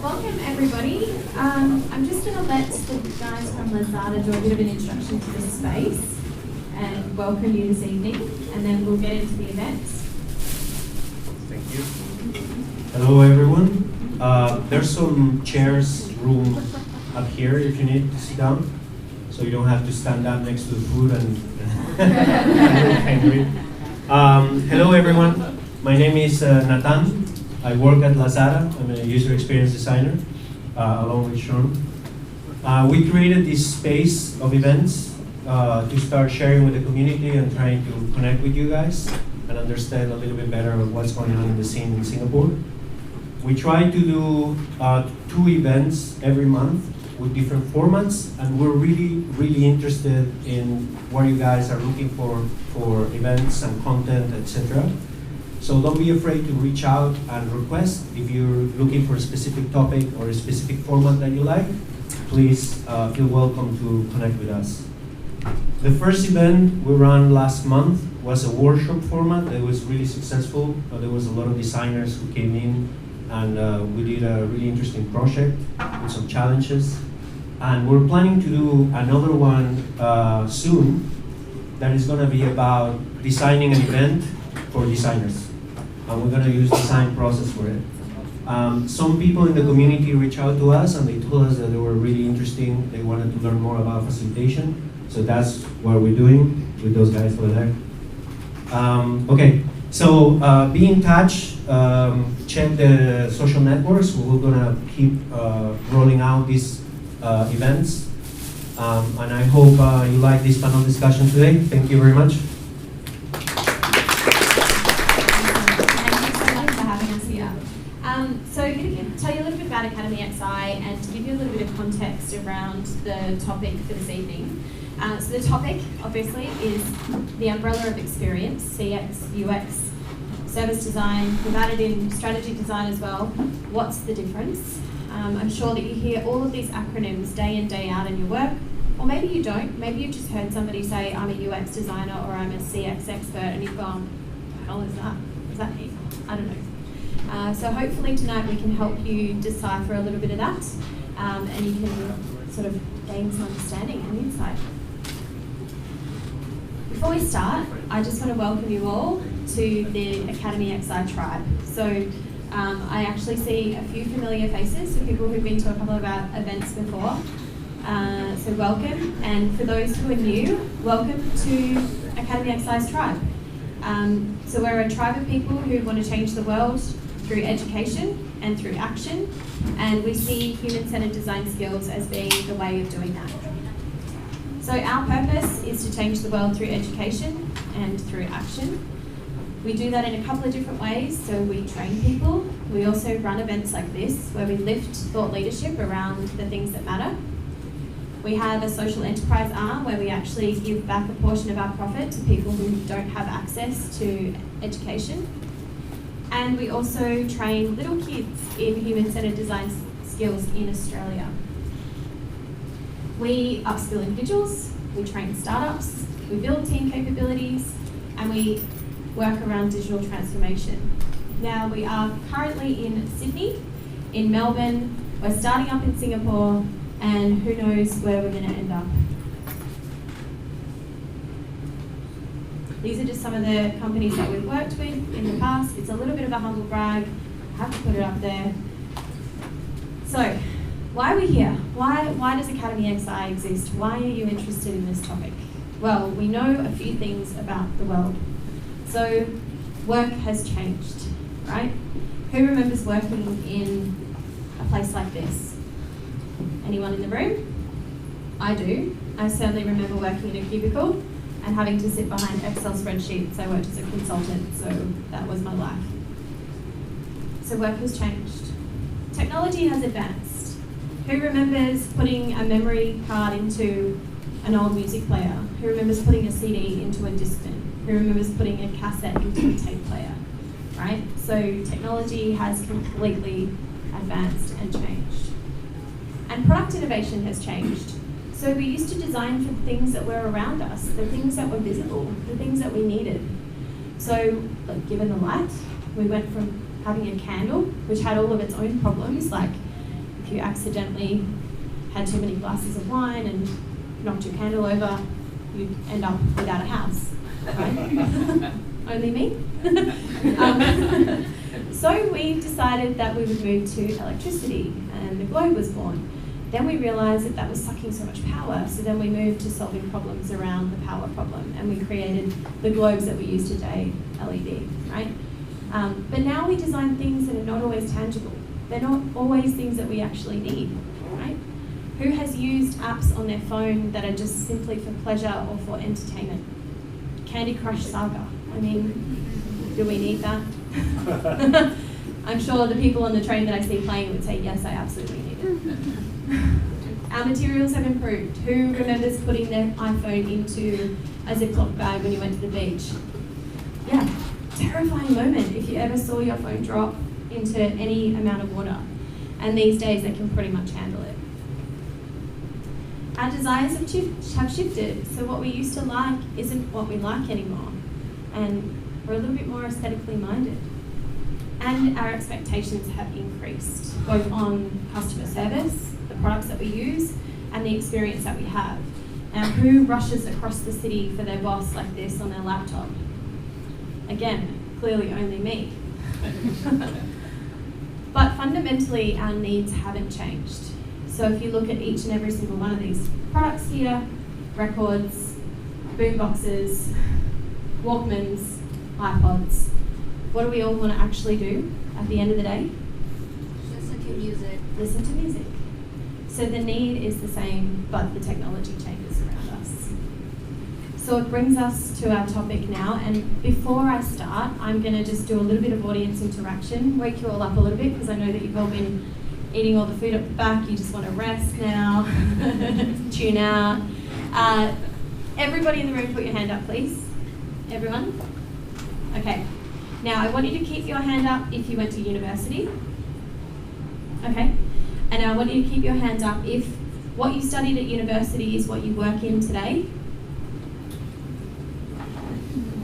Welcome everybody. I'm just going to let the guys from Lazada do a bit of an introduction to the space and welcome you this evening, and then we'll get into the events. Thank you. Hello everyone. There's some chairs, room up here if you need to sit down, so you don't have to stand up next to the food and hungry. Hello everyone. My name is Nathan. I work at Lazada. I'm a user experience designer, along with Sean. We created this space of events to start sharing with the community and trying to connect with you guys and understand a little bit better what's going on in the scene in Singapore. We try to do 2 events every month with different formats, and we're really interested in what you guys are looking for events and content, etc. So don't be afraid to reach out and request. If you're looking for a specific topic or a specific format that you like, please feel welcome to connect with us. The first event we ran last month was a workshop format that was really successful. There was a lot of designers who came in, and we did a really interesting project with some challenges. And we're planning to do another one soon that is going to be about designing an event for designers. And we're going to use design process for it. Some people in the community reached out to us and they told us that they were really interesting. They wanted to learn more about facilitation. So that's what we're doing with those guys over there. Okay, so be in touch. Check the social networks. We're going to keep rolling out these events. And I hope you like this panel discussion today. Thank you very much. So I'm going to tell you a little bit about Academy XI and to give you a little bit of context around the topic for this evening. So the topic, obviously, is the umbrella of experience, CX, UX, service design. We've added in strategy design as well. What's the difference? I'm sure that you hear all of these acronyms day in, day out in your work, or maybe you don't. Maybe you've just heard somebody say, I'm a UX designer or I'm a CX expert, and you've gone, what the hell is that? Is that me? I don't know. So hopefully tonight we can help you decipher a little bit of that, and you can sort of gain some understanding and insight. Before we start, I just want to welcome you all to the Academy XI tribe. So I actually see a few familiar faces for people who've been to a couple of our events before. So welcome, and for those who are new, welcome to Academy XI's tribe. So we're a tribe of people who want to change the world through education and through action, and we see human-centered design skills as being the way of doing that. So our purpose is to change the world through education and through action. We do that in a couple of different ways. So we train people. We also run events like this where we lift thought leadership around the things that matter. We have a social enterprise arm where we actually give back a portion of our profit to people who don't have access to education. And we also train little kids in human-centered design skills in Australia. We upskill individuals, we train startups, we build team capabilities, and we work around digital transformation. Now, we are currently in Sydney, in Melbourne, we're starting up in Singapore, and who knows where we're going to end up. These are just some of the companies that we've worked with in the past. It's a little bit of a humble brag. I have to put it up there. So, why are we here? Why does Academy XI exist? Why are you interested in this topic? Well, we know a few things about the world. So, work has changed, right? Who remembers working in a place like this? Anyone in the room? I do. I certainly remember working in a cubicle and having to sit behind Excel spreadsheets. I worked as a consultant, so that was my life. So work has changed. Technology has advanced. Who remembers putting a memory card into an old music player? Who remembers putting a CD into a Discman? Who remembers putting a cassette into a tape player? Right? So technology has completely advanced and changed. And product innovation has changed. So we used to design for things that were around us, the things that were visible, the things that we needed. So, given the light, we went from having a candle, which had all of its own problems, like if you accidentally had too many glasses of wine and knocked your candle over, you'd end up without a house, right? Only me? So we decided that we would move to electricity, and the globe was born. Then we realised that that was sucking so much power, so then we moved to solving problems around the power problem, and we created the globes that we use today, LED, right? But now we design things that are not always tangible. They're not always things that we actually need, right? Who has used apps on their phone that are just simply for pleasure or for entertainment? Candy Crush Saga. I mean, do we need that? I'm sure the people on the train that I see playing would say, yes, I absolutely need it. Our materials have improved. Who remembers putting their iPhone into a Ziploc bag when you went to the beach? Yeah, terrifying moment if you ever saw your phone drop into any amount of water. And these days they can pretty much handle it. Our desires have shifted, so what we used to like isn't what we like anymore. And we're a little bit more aesthetically minded. And our expectations have increased, both on customer service, the products that we use, and the experience that we have. Now, who rushes across the city for their boss like this on their laptop? Again, clearly only me. But fundamentally, our needs haven't changed. So if you look at each and every single one of these products here, records, boomboxes, Walkmans, iPods, what do we all want to actually do at the end of the day? Listen to music. Listen to music. So the need is the same, but the technology changes around us. So it brings us to our topic now, and before I start, I'm going to just do a little bit of audience interaction, wake you all up a little bit, because I know that you've all been eating all the food up the back, you just want to rest now, tune out. Everybody in the room, put your hand up, please. Everyone? Okay. Now, I want you to keep your hand up if you went to university. Okay. And I want you to keep your hand up if what you studied at university is what you work in today.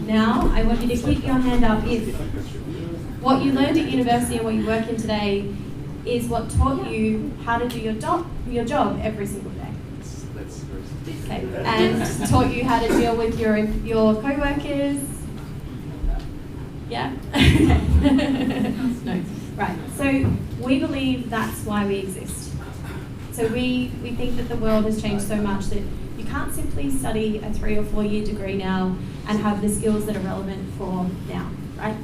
Now, I want you to keep your hand up if what you learned at university and what you work in today is what taught you how to do your job every single day. Okay. And taught you how to deal with your co-workers. Yeah? No. Right. So we believe that's why we exist. So we think that the world has changed so much that you can't simply study a 3 or 4 year degree now and have the skills that are relevant for now, right?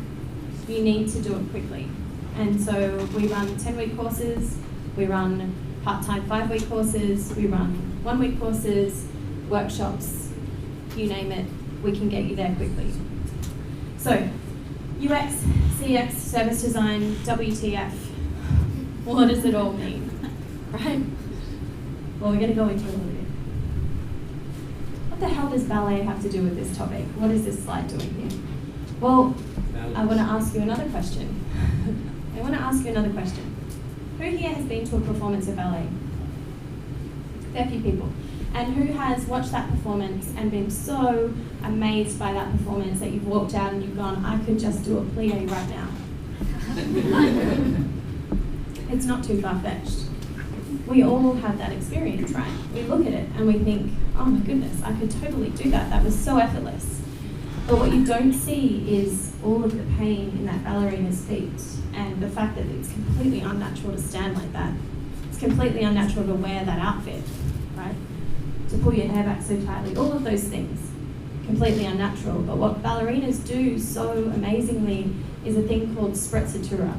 You need to do it quickly. And so we run 10-week courses, we run part-time 5-week courses, we run 1-week courses, workshops, you name it, we can get you there quickly. So, UX, CX, service design, WTF, what does it all mean, right? Well, we're going to go into a little bit. What the hell does ballet have to do with this topic? What is this slide doing here? Well, I want to ask you another question. Who here has been to a performance of ballet? Fair few people. And who has watched that performance and been so amazed by that performance that you've walked out and you've gone, I could just do a plie right now? It's not too far-fetched. We all have that experience, right? We look at it and we think, oh my goodness, I could totally do that. That was so effortless. But what you don't see is all of the pain in that ballerina's feet and the fact that it's completely unnatural to stand like that. It's completely unnatural to wear that outfit, right? To pull your hair back so tightly, all of those things, completely unnatural. But what ballerinas do so amazingly is a thing called sprezzatura.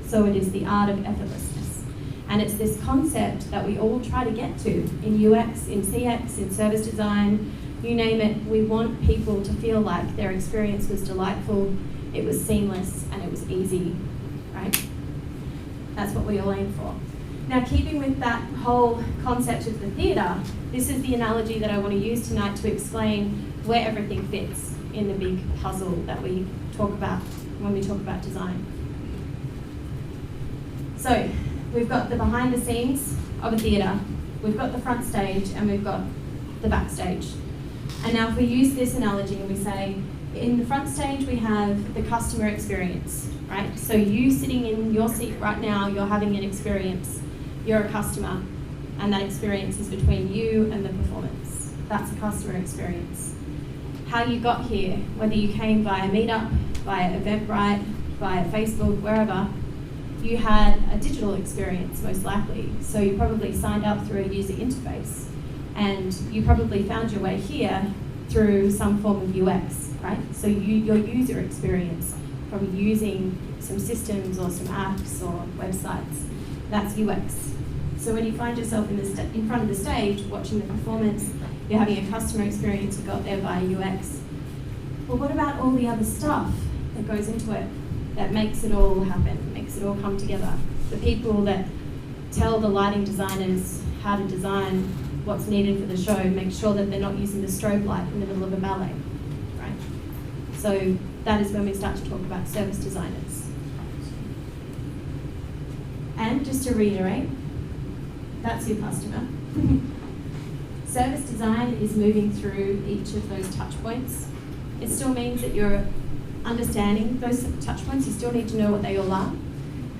So it is the art of effortlessness. And it's this concept that we all try to get to in UX, in CX, in service design, you name it. We want people to feel like their experience was delightful, it was seamless, and it was easy, right? That's what we all aim for. Now, keeping with that whole concept of the theatre, this is the analogy that I want to use tonight to explain where everything fits in the big puzzle that we talk about when we talk about design. So, we've got the behind the scenes of a theatre, we've got the front stage, and we've got the backstage. And now if we use this analogy and we say, in the front stage we have the customer experience, right? So you sitting in your seat right now, you're having an experience. You're a customer, and that experience is between you and the performance. That's a customer experience. How you got here, whether you came via Meetup, via Eventbrite, via Facebook, wherever, you had a digital experience most likely. So you probably signed up through a user interface, and you probably found your way here through some form of UX, right? So your user experience from using some systems or some apps or websites, that's UX. So when you find yourself in front of the stage watching the performance, you're having a customer experience, you got there via UX. Well, what about all the other stuff that goes into it that makes it all happen, makes it all come together? The people that tell the lighting designers how to design what's needed for the show, make sure that they're not using the strobe light in the middle of a ballet, right? So that is when we start to talk about service designers. And just to reiterate, that's your customer. Service design is moving through each of those touch points. It still means that you're understanding those touch points. You still need to know what they all are.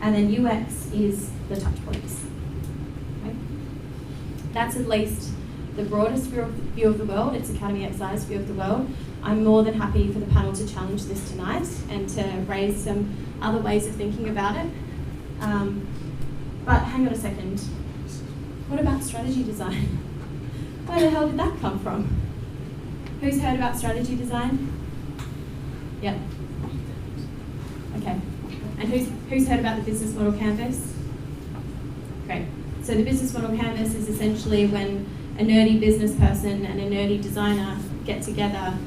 And then UX is the touch points. Okay? That's at least the broadest view of the world. It's Academy XI's view of the world. I'm more than happy for the panel to challenge this tonight and to raise some other ways of thinking about it. But hang on a second. What about strategy design? Where the hell did that come from? Who's heard about strategy design? Yep. Okay. And who's heard about the business model canvas? Great. So the business model canvas is essentially when a nerdy business person and a nerdy designer get together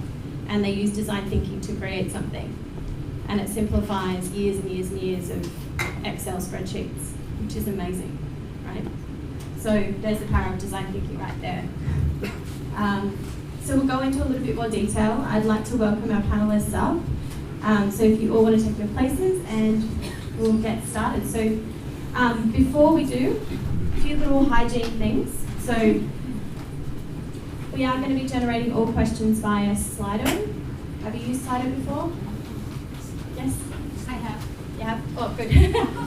and they use design thinking to create something. And it simplifies years and years and years of Excel spreadsheets, which is amazing, right? So there's the power of design thinking right there. So we'll go into a little bit more detail. I'd like to welcome our panelists up. So if you all want to take your places and we'll get started. So before we do, a few little hygiene things. So we are going to be generating all questions via Slido. Have you used Slido before? Yes? I have. You have? Oh, good.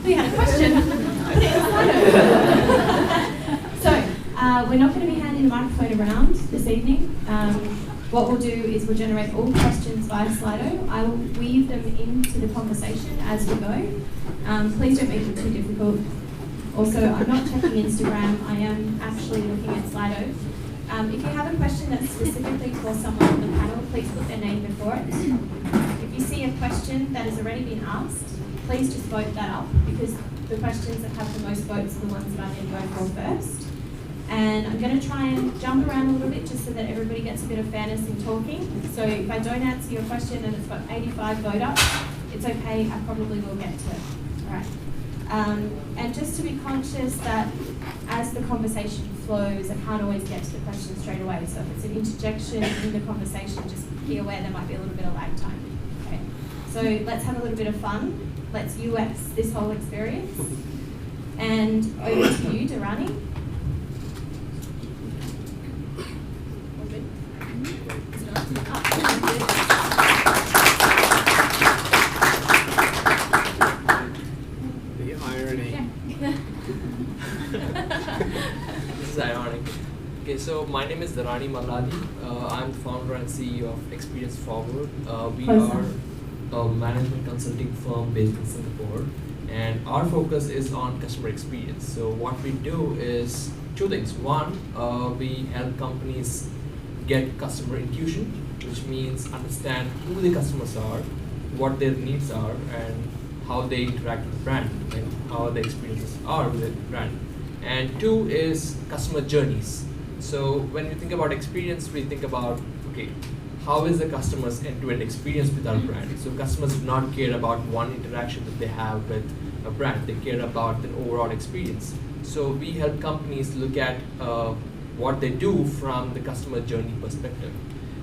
We had a question. Put it in Slido. So we're not going to be handing the microphone around this evening. What we'll do is we'll generate all questions via Slido. I will weave them into the conversation as we go. Please don't make it too difficult. Also, I'm not checking Instagram. I am actually looking at Slido. If you have a question that's specifically for someone on the panel, please put their name before it. If you see a question that has already been asked, please just vote that up, because the questions that have the most votes are the ones that I'm going to go for first. And I'm going to try and jump around a little bit just so that everybody gets a bit of fairness in talking. So if I don't answer your question and it's got 85 vote up, it's okay, I probably will get to it. All right. And just to be conscious that as the conversation flows, I can't always get to the question straight away. So if it's an interjection in the conversation, just be aware there might be a little bit of lag time. Okay. So let's have a little bit of fun. Let's UX this whole experience. And over to you, Dharani. The irony. This is ironic. Okay, so my name is Dharani Malladi. I'm the founder and CEO of Experience Forward. We are a management consulting firm based in Singapore, and our focus is on customer experience. So what we do is two things. One, we help companies get customer intuition, which means understand who the customers are, what their needs are, and how they interact with the brand, and how the experiences are with the brand. And two is customer journeys. So when we think about experience, we think about, okay, how is the customer's end-to-end experience with our brand? So customers do not care about one interaction that they have with a brand, they care about the overall experience. So we help companies look at what they do from the customer journey perspective.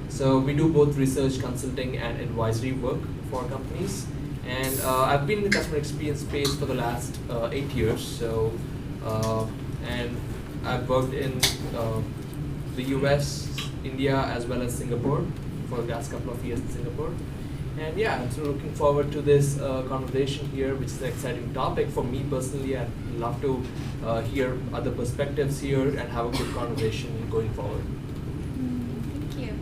So we do both research, consulting, and advisory work for companies. And I've been in the customer experience space for the last 8 years. So, and I've worked in the US, India, as well as Singapore for the last couple of years in Singapore. And yeah, I'm so looking forward to this conversation here, which is an exciting topic for me personally. I'd love to hear other perspectives here and have a good conversation going forward. Thank you.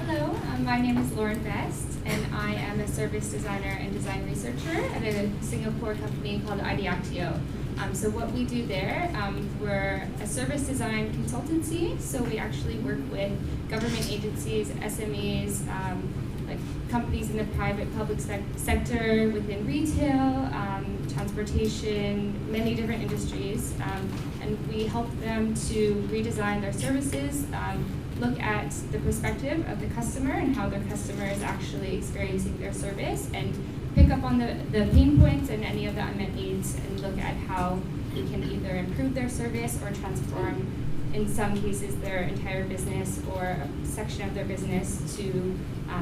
Hello, my name is Lauren Best, and I am a service designer and design researcher at a Singapore company called IDACTIO. So what we do there, we're a service design consultancy, so we actually work with government agencies, SMEs, like companies in the private public sector, within retail, transportation, many different industries, and we help them to redesign their services, look at the perspective of the customer and how their customer is actually experiencing their service, and pick up on the pain points and any of the unmet needs, and look at how we can either improve their service or transform, in some cases, their entire business or a section of their business to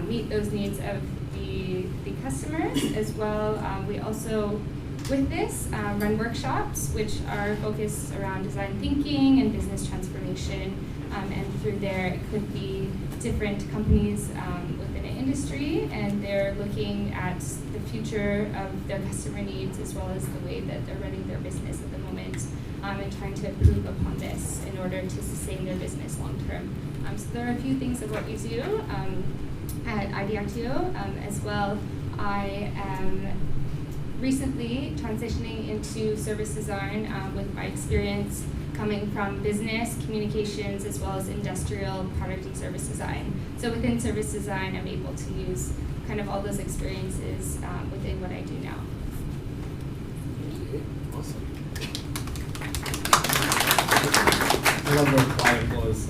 meet those needs of the customers as well. We also, with this, run workshops which are focused around design thinking and business transformation, and through there it could be different companies within an industry, and they're looking at the future of their customer needs as well as the way that they're running their business at the moment, and trying to improve upon this in order to sustain their business long term. So there are a few things of what we do at IDACTIO as well. I am recently transitioning into service design with my experience coming from business, communications, as well as industrial product and service design. So within service design, I'm able to use kind of all those experiences within what I do now. Awesome. I love the quiet applause.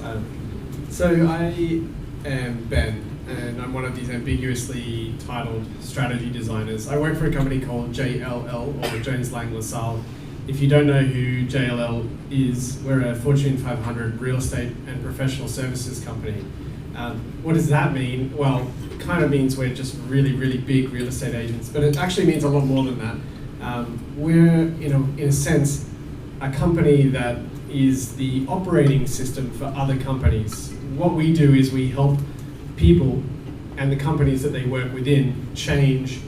So I am Ben, and I'm one of these ambiguously titled strategy designers. I work for a company called JLL, or Jones Lang LaSalle. If you don't know who JLL is, we're a Fortune 500 real estate and professional services company. What does that mean? Well, it kind of means we're just really, really big real estate agents, but it actually means a lot more than that. We're, in a sense, a company that is the operating system for other companies. What we do is we help people and the companies that they work within change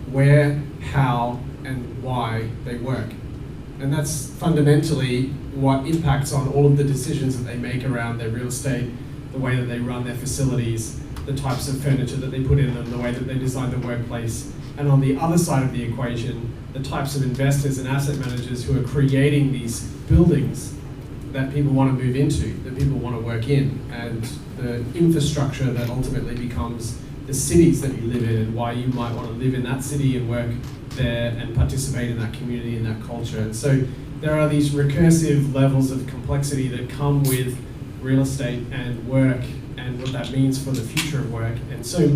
where, how, and why they work. And that's fundamentally what impacts on all of the decisions that they make around their real estate, the way that they run their facilities, the types of furniture that they put in them, the way that they design the workplace. And on the other side of the equation, the types of investors and asset managers who are creating these buildings that people want to move into, that people want to work in, and the infrastructure that ultimately becomes the cities that you live in, and why you might want to live in that city and work there and participate in that community and that culture. And so there are these recursive levels of complexity that come with real estate and work and what that means for the future of work. And so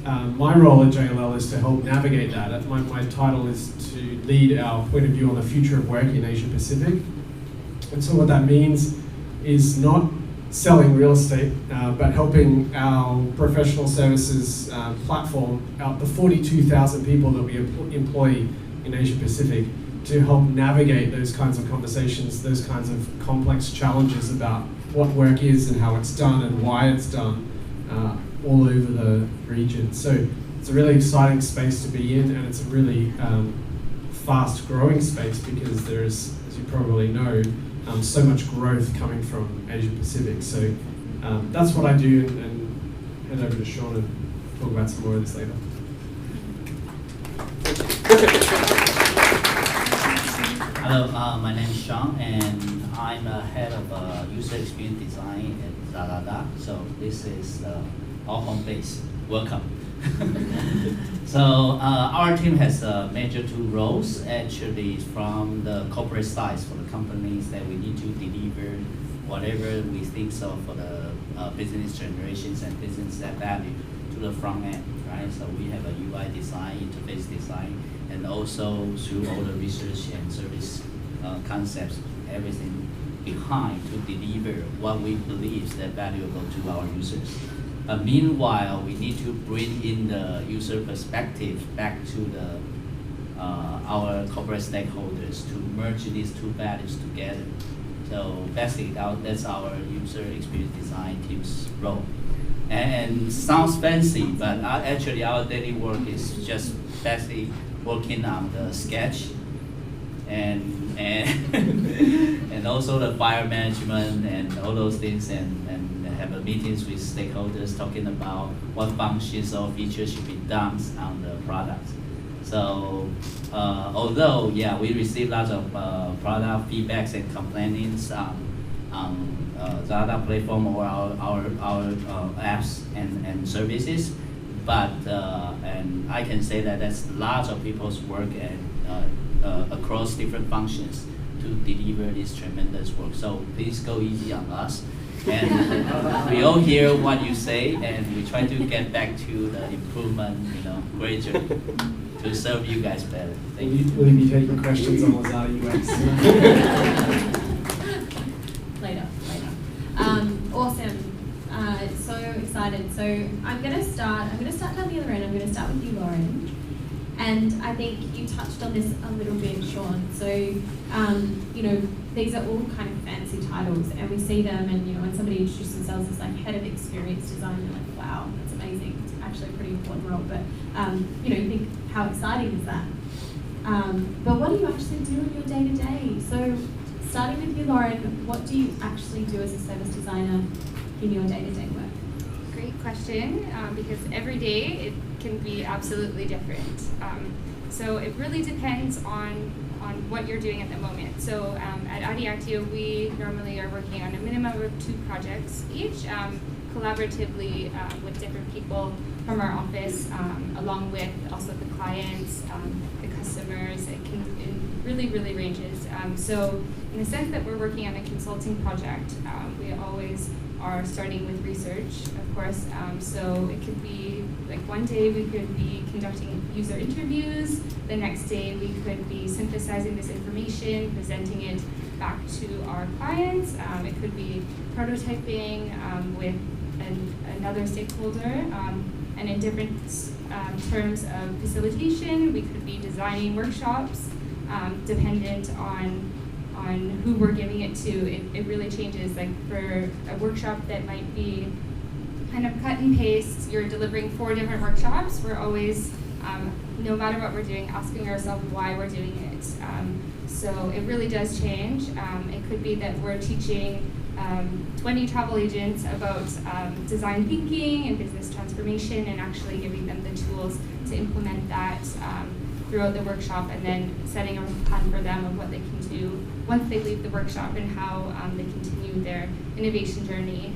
my role at JLL is to help navigate that. My title is to lead our point of view on the future of work in Asia Pacific. And so what that means is not selling real estate, but helping our professional services platform, out the 42,000 people that we employ in Asia Pacific, to help navigate those kinds of conversations, those kinds of complex challenges about what work is and how it's done and why it's done all over the region. So it's a really exciting space to be in, and it's a really fast growing space because there's, as you probably know, so much growth coming from Asia Pacific. So that's what I do, and head over to Sean and talk about some more of this later. Hello, my name is Sean, and I'm a head of user experience design at Lazada. So this is our home base. Welcome. So our team has major two roles, actually, from the corporate side for the companies that we need to deliver whatever we think so for the business generations and business value to the front end, right? So we have a UI design, interface design, and also through all the research and service concepts, everything behind to deliver what we believe is that valuable to our users. Meanwhile, we need to bring in the user perspective back to the our corporate stakeholders to merge these two values together. So basically, that's our user experience design team's role. and sounds fancy, but actually our daily work is just basically working on the sketch and and also the fire management and all those things, and have a meetings with stakeholders talking about what functions or features should be done on the product. So although we receive lots of product feedbacks and complaints on Lazada platform or our apps and services, but and I can say that that's lots of people's work and across different functions to deliver this tremendous work. So please go easy on us. And we all hear what you say, and we try to get back to the improvement, gradually to serve you guys better. Thank you. Will you be taking questions on Lazada UX? Later. Awesome. So excited. So I'm gonna start down the other end. I'm gonna start with you, Lauren. And I think you touched on this a little bit, Sean. So, these are all kind of fancy titles, and we see them, and when somebody introduces themselves as like head of experience design, you're like, wow, that's amazing. It's actually a pretty important role, but you think, how exciting is that? But what do you actually do in your day-to-day? So, starting with you, Lauren, what do you actually do as a service designer in your day-to-day work? Great question, because every day it can be absolutely different. So it really depends on what you're doing at the moment. So at IDActio, we normally are working on a minimum of 2 projects each, collaboratively with different people from our office, along with also the clients, the customers. It really ranges. So in the sense that we're working on a consulting project, we always are starting with research, of course. So it could be like one day we could be conducting user interviews, the next day we could be synthesizing this information, presenting it back to our clients. It could be prototyping with another stakeholder, and in different terms of facilitation, we could be designing workshops, dependent on who we're giving it to. It really changes. Like for a workshop that might be kind of cut and paste, you're delivering 4 different workshops. We're always, no matter what we're doing, asking ourselves why we're doing it. So it really does change. It could be that we're teaching 20 travel agents about design thinking and business transformation, and actually giving them the tools to implement that throughout the workshop, and then setting a plan for them of what they can do once they leave the workshop and how they continue their innovation journey.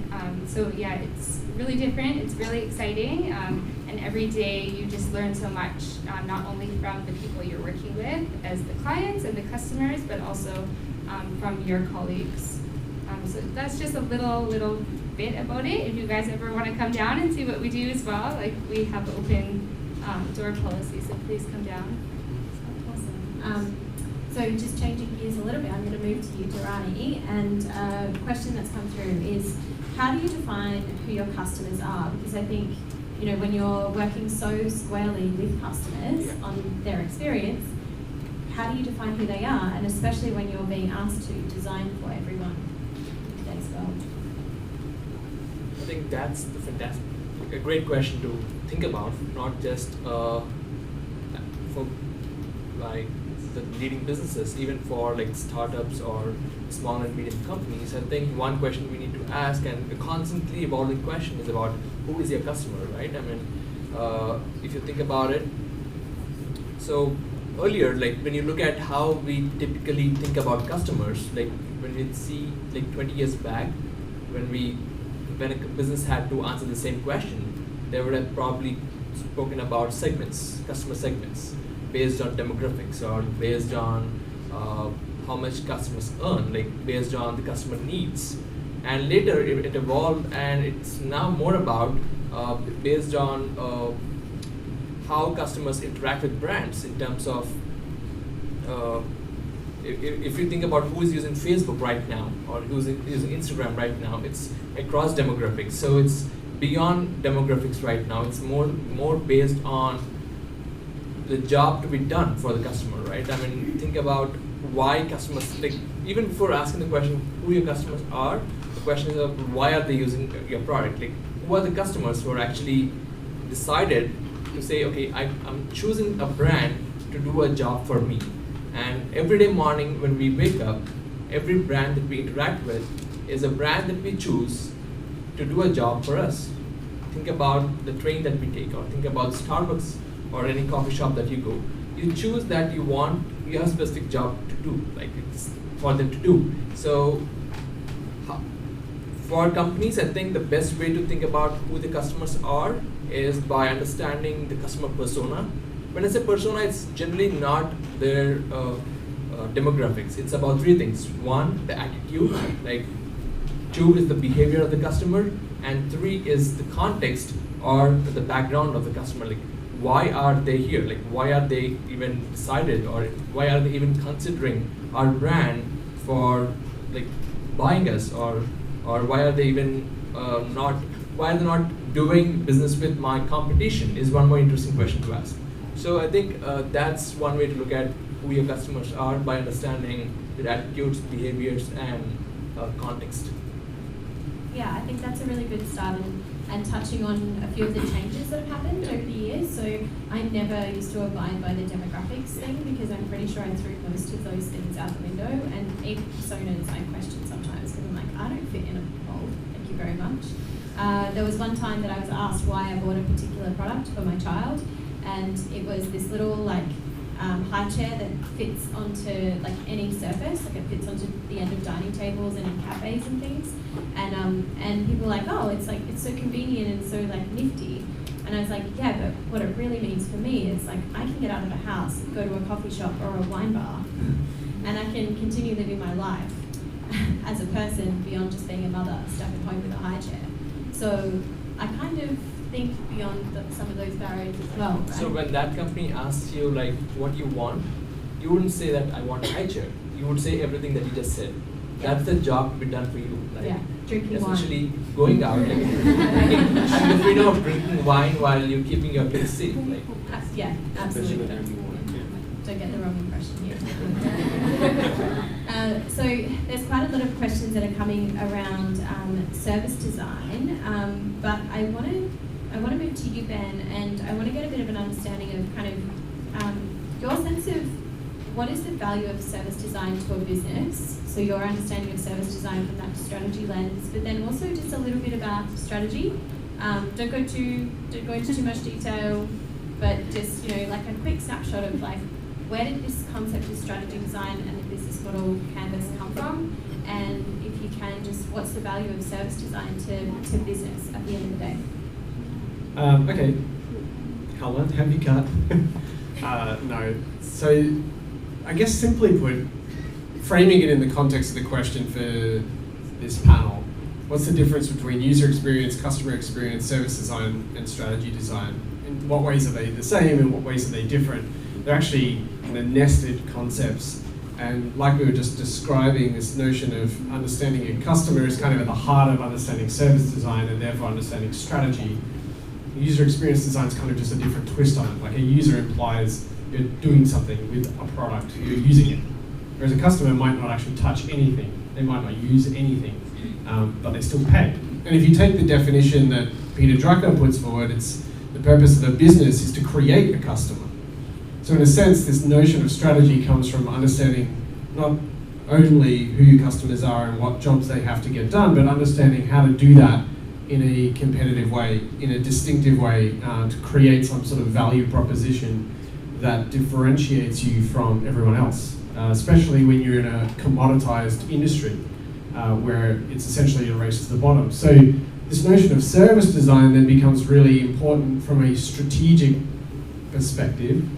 So yeah, it's really different, it's really exciting, and every day you just learn so much, not only from the people you're working with as the clients and the customers, but also from your colleagues. So that's just a little bit about it. If you guys ever want to come down and see what we do as well, like we have open door policy, so please come down. Awesome. So just changing gears a little bit, I'm going to move to you, Durrani, and a question that's come through is, how do you define who your customers are? Because I think, when you're working so squarely with customers on their experience, how do you define who they are? And especially when you're being asked to design for everyone in today's world. I think that's a great question to think about, not just for like the leading businesses, even for like startups or small and medium companies. I think one question we need to ask, and a constantly evolving question, is about who is your customer, right? I mean, if you think about it, so earlier, like when you look at how we typically think about customers, like when we see like 20 years back, when a business had to answer the same question, they would have probably spoken about segments, customer segments, based on demographics or based on how much customers earn, like based on the customer needs. And later it evolved, and it's now more about based on how customers interact with brands in terms of if you think about who is using Facebook right now or who's using Instagram right now, it's across demographics. So it's beyond demographics right now. It's more based on the job to be done for the customer, right? I mean, think about why customers, like even before asking the question who your customers are, the question is of why are they using your product? Like who are the customers who are actually decided to say, okay, I'm choosing a brand to do a job for me. And every day morning when we wake up, every brand that we interact with is a brand that we choose to do a job for us. Think about the train that we take, or think about Starbucks or any coffee shop that you go. You choose that you have a specific job to do, like it's for them to do. So for companies, I think the best way to think about who the customers are is by understanding the customer persona. When I say persona, it's generally not their demographics. It's about three things. One, the attitude, like two is the behavior of the customer, and three is the context or the background of the customer. Like why are they here? Like why are they even decided, or why are they even considering our brand for like buying us, or why are they even why are they not doing business with my competition is one more interesting question to ask. So I think that's one way to look at who your customers are, by understanding their attitudes, behaviors, and context. Yeah, I think that's a really good start, and touching on a few of the changes that have happened over the years. So I never used to abide by the demographics thing, because I'm pretty sure I threw most of those things out the window, and even personas I question sometimes, because I'm like, I don't fit in a mold, thank you very much. There was one time that I was asked why I bought a particular product for my child, and it was this little like high chair that fits onto like any surface, like it fits onto the end of dining tables and in cafes and things, and people were like, oh, it's so convenient and so like nifty, and I was like, yeah, but what it really means for me is like I can get out of the house, go to a coffee shop or a wine bar, and I can continue living my life as a person beyond just being a mother stuck at home with a high chair. So I kind of think beyond some of those barriers as well, right? So when that company asks you like what you want, you wouldn't say that I want a high chair. You would say everything that you just said. Yeah. That's the job to be done for you. Like Yeah, drinking essentially wine. going out, like having the freedom of drinking wine while you're keeping your kids safe. Like Yeah, absolutely. Don't get the wrong impression here. So there's quite a lot of questions that are coming around service design, but I want to move to you, Ben, and I want to get a bit of an understanding of kind of your sense of what is the value of service design to a business. So your understanding of service design from that strategy lens, but then also just a little bit about strategy. Don't go into too much detail, but just like a quick snapshot of like, where did this concept of strategy design and the business model canvas come from? And if you can, just what's the value of service design to business at the end of the day? Okay, Helen, have you cut? No. So I guess simply put, framing it in the context of the question for this panel, what's the difference between user experience, customer experience, service design, and strategy design? In what ways are they the same, and what ways are they different? They're actually kind of nested concepts, and like we were just describing, this notion of understanding your customer is kind of at the heart of understanding service design and therefore understanding strategy. User experience design is kind of just a different twist on it. Like a user implies you're doing something with a product, you're using it. Whereas a customer might not actually touch anything, they might not use anything, but they still pay. And if you take the definition that Peter Drucker puts forward, it's the purpose of the business is to create a customer. So in a sense, this notion of strategy comes from understanding not only who your customers are and what jobs they have to get done, but understanding how to do that in a competitive way, in a distinctive way, to create some sort of value proposition that differentiates you from everyone else, especially when you're in a commoditized industry where it's essentially a race to the bottom. So this notion of service design then becomes really important from a strategic perspective,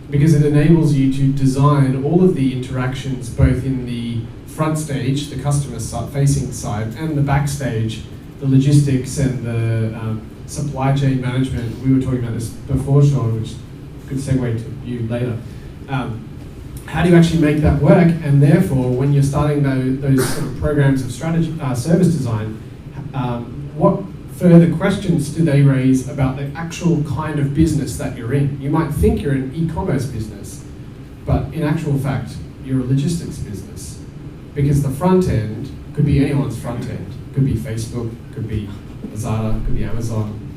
because it enables you to design all of the interactions both in the front stage, the customer facing side, and the backstage, the logistics and the supply chain management. We were talking about this before, Sean, which could segue to you later. How do you actually make that work? And therefore, when you're starting those sort of programs of strategy, service design, what further questions do they raise about the actual kind of business that you're in? You might think you're an e-commerce business, but in actual fact, you're a logistics business. Because the front end could be anyone's front end. Could be Facebook, could be Lazada, could be Amazon.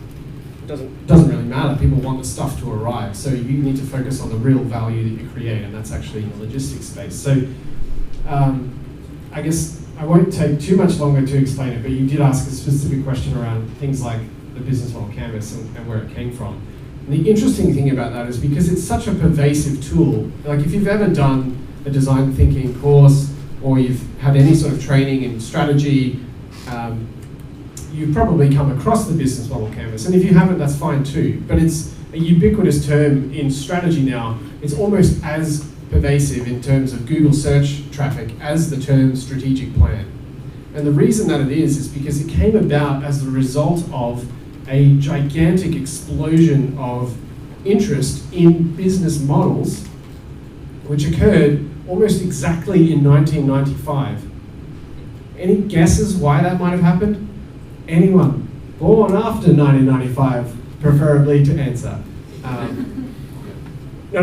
Doesn't really matter. People want the stuff to arrive, so you need to focus on the real value that you create, and that's actually in the logistics space. So I guess I won't take too much longer to explain it, but you did ask a specific question around things like the business model canvas and where it came from. And the interesting thing about that is because it's such a pervasive tool, like if you've ever done a design thinking course or you've had any sort of training in strategy, you've probably come across the business model canvas. And if you haven't, that's fine too. But it's a ubiquitous term in strategy now. It's almost as pervasive in terms of Google search traffic as the term strategic plan. And the reason that it is because it came about as the result of a gigantic explosion of interest in business models, which occurred almost exactly in 1995. Any guesses why that might have happened? Anyone born after 1995, preferably to answer. No.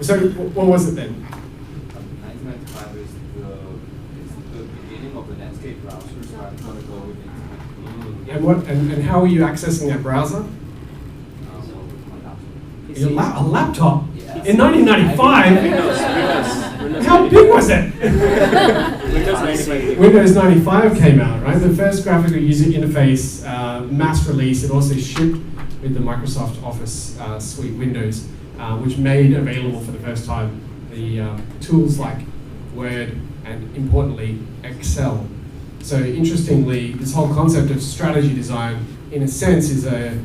So what was it then? 1995 is the beginning of the landscape browser, so I'm going to go with it. And how were you accessing that browser? A laptop? Yes. In 1995? Windows. How big was it? Windows 95. Windows 95 came out, right? The first graphical user interface, mass release. It also shipped with the Microsoft Office suite Windows, which made available for the first time the tools like Word and, importantly, Excel. So interestingly, this whole concept of strategy design, in a sense, is a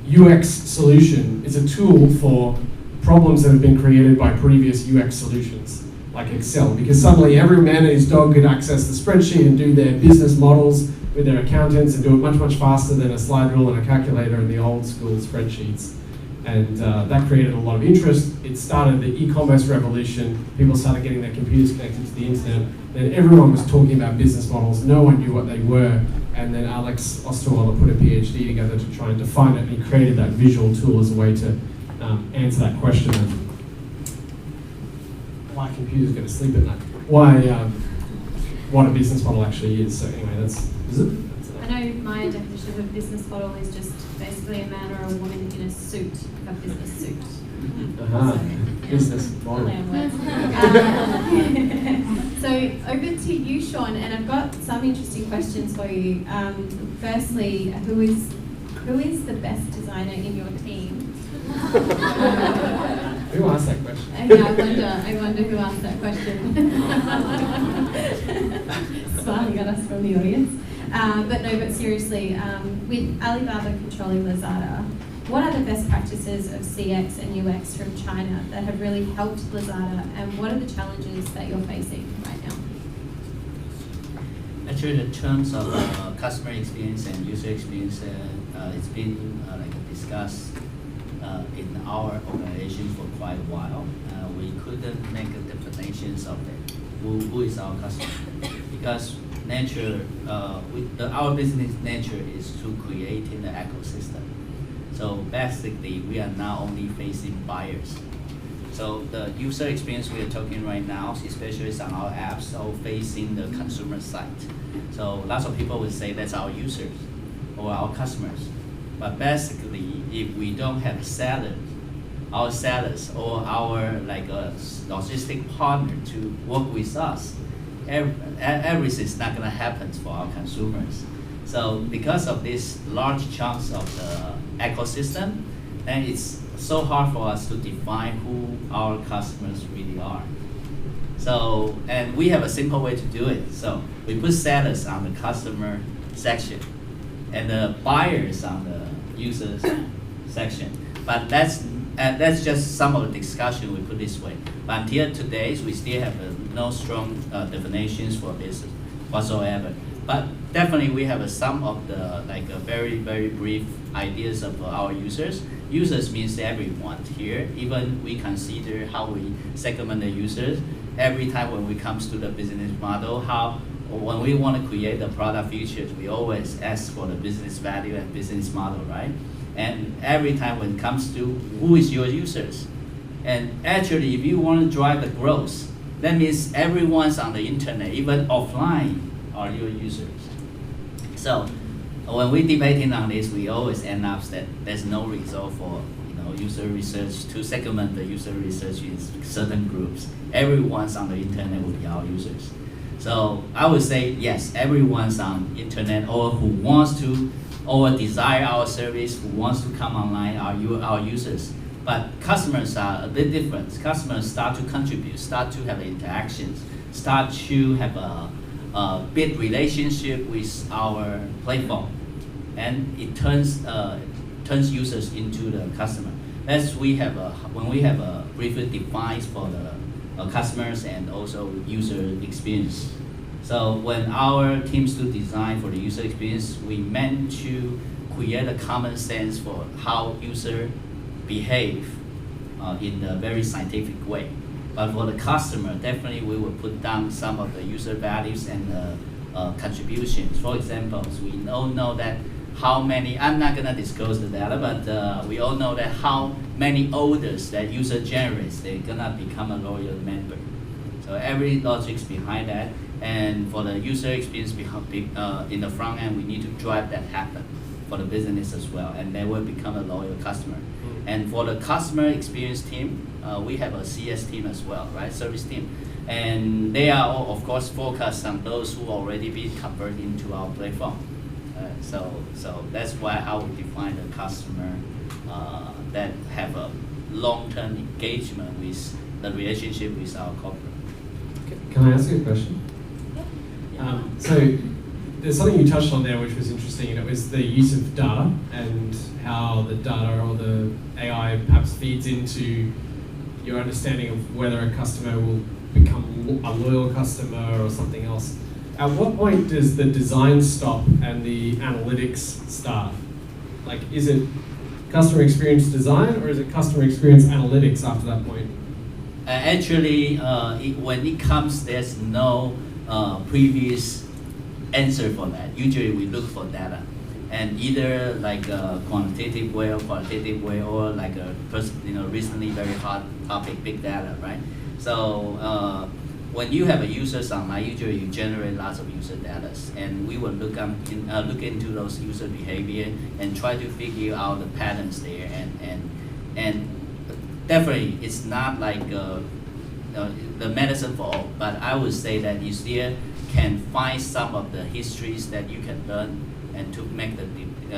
UX solution. It's a tool for problems that have been created by previous UX solutions, like Excel, because suddenly every man and his dog could access the spreadsheet and do their business models with their accountants and do it much, much faster than a slide rule and a calculator in the old school spreadsheets. And that created a lot of interest. It started the e-commerce revolution. People started getting their computers connected to the internet. Then everyone was talking about business models. No one knew what they were. And then Alex Osterweiler put a PhD together to try and define it, and he created that visual tool as a way to answer that question of why computers go to sleep at night. What a business model actually is. So anyway, is it? I know my definition of a business model is just basically a man or a woman in a suit, a business suit. Business model. So over to you, Sean, and I've got some interesting questions for you. Firstly, who is the best designer in your team? Who asked that question? Yeah, I wonder who asked that question. Smiling at us from the audience. But seriously, with Alibaba controlling Lazada, what are the best practices of CX and UX from China that have really helped Lazada, and what are the challenges that you're facing right now? Actually, in terms of customer experience and user experience, it's been discussed in our organization for quite a while. We couldn't make a definitions of it. Who is our customer? Because our business nature is to create an ecosystem. So basically, we are now only facing buyers. So the user experience we are talking right now, especially on our apps, are facing the consumer side. So lots of people will say that's our users or our customers. But basically, if we don't have sellers, our sellers or our logistic partner to work with us, everything is not going to happen for our consumers. So because of this large chunks of the ecosystem, then it's so hard for us to define who our customers really are. So, and we have a simple way to do it. So we put sellers on the customer section and the buyers on the users section. But that's just some of the discussion we put this way. But until today, we still have no strong definitions for this whatsoever. But definitely we have some of the very, very brief ideas of our users. Users means everyone here. Even we consider how we segment the users. Every time when we comes to the business model, when we want to create the product features, we always ask for the business value and business model, right? And every time when it comes to who is your users. And actually, if you want to drive the growth, that means everyone's on the internet, even offline, are your users. So when we debating on this, we always end up that there's no result for user research to segment the user research in certain groups. Everyone's on the internet will be our users. So I would say yes, everyone's on internet or who wants to or desire our service, who wants to come online are our users. But customers are a bit different. Customers start to contribute, start to have interactions, start to have a big relationship with our platform, and it turns users into the customer. That's when we have a briefly defined for the customers and also user experience. So when our teams do design for the user experience, we meant to create a common sense for how user behave in a very scientific way. But for the customer, definitely we will put down some of the user values and contributions. For example, we all know that how many, I'm not gonna disclose the data, but we all know that how many orders that user generates, they're gonna become a loyal member. So every logics behind that, and for the user experience in the front end, we need to drive that happen for the business as well, and they will become a loyal customer. And for the customer experience team, we have a CS team as well, right? Service team. And they are all, of course, focused on those who already been converted into our platform. So that's how we define the customer that have a long-term engagement with the relationship with our corporate. Can I ask you a question? So there's something you touched on there which was interesting, and it was the use of data and how the data or the AI perhaps feeds into your understanding of whether a customer will become a loyal customer or something else. At what point does the design stop and the analytics start? Like, is it customer experience design or is it customer experience analytics after that point? Actually, when it comes, there's no previous answer for that. Usually we look for data, and either like a quantitative way or qualitative way, or like a recently very hot topic, big data, right? So when you have a users online, usually you generate lots of user data, and we will look into those user behavior and try to figure out the patterns there, and definitely it's not like the medicine for all, but I would say that you still can find some of the histories that you can learn and to make the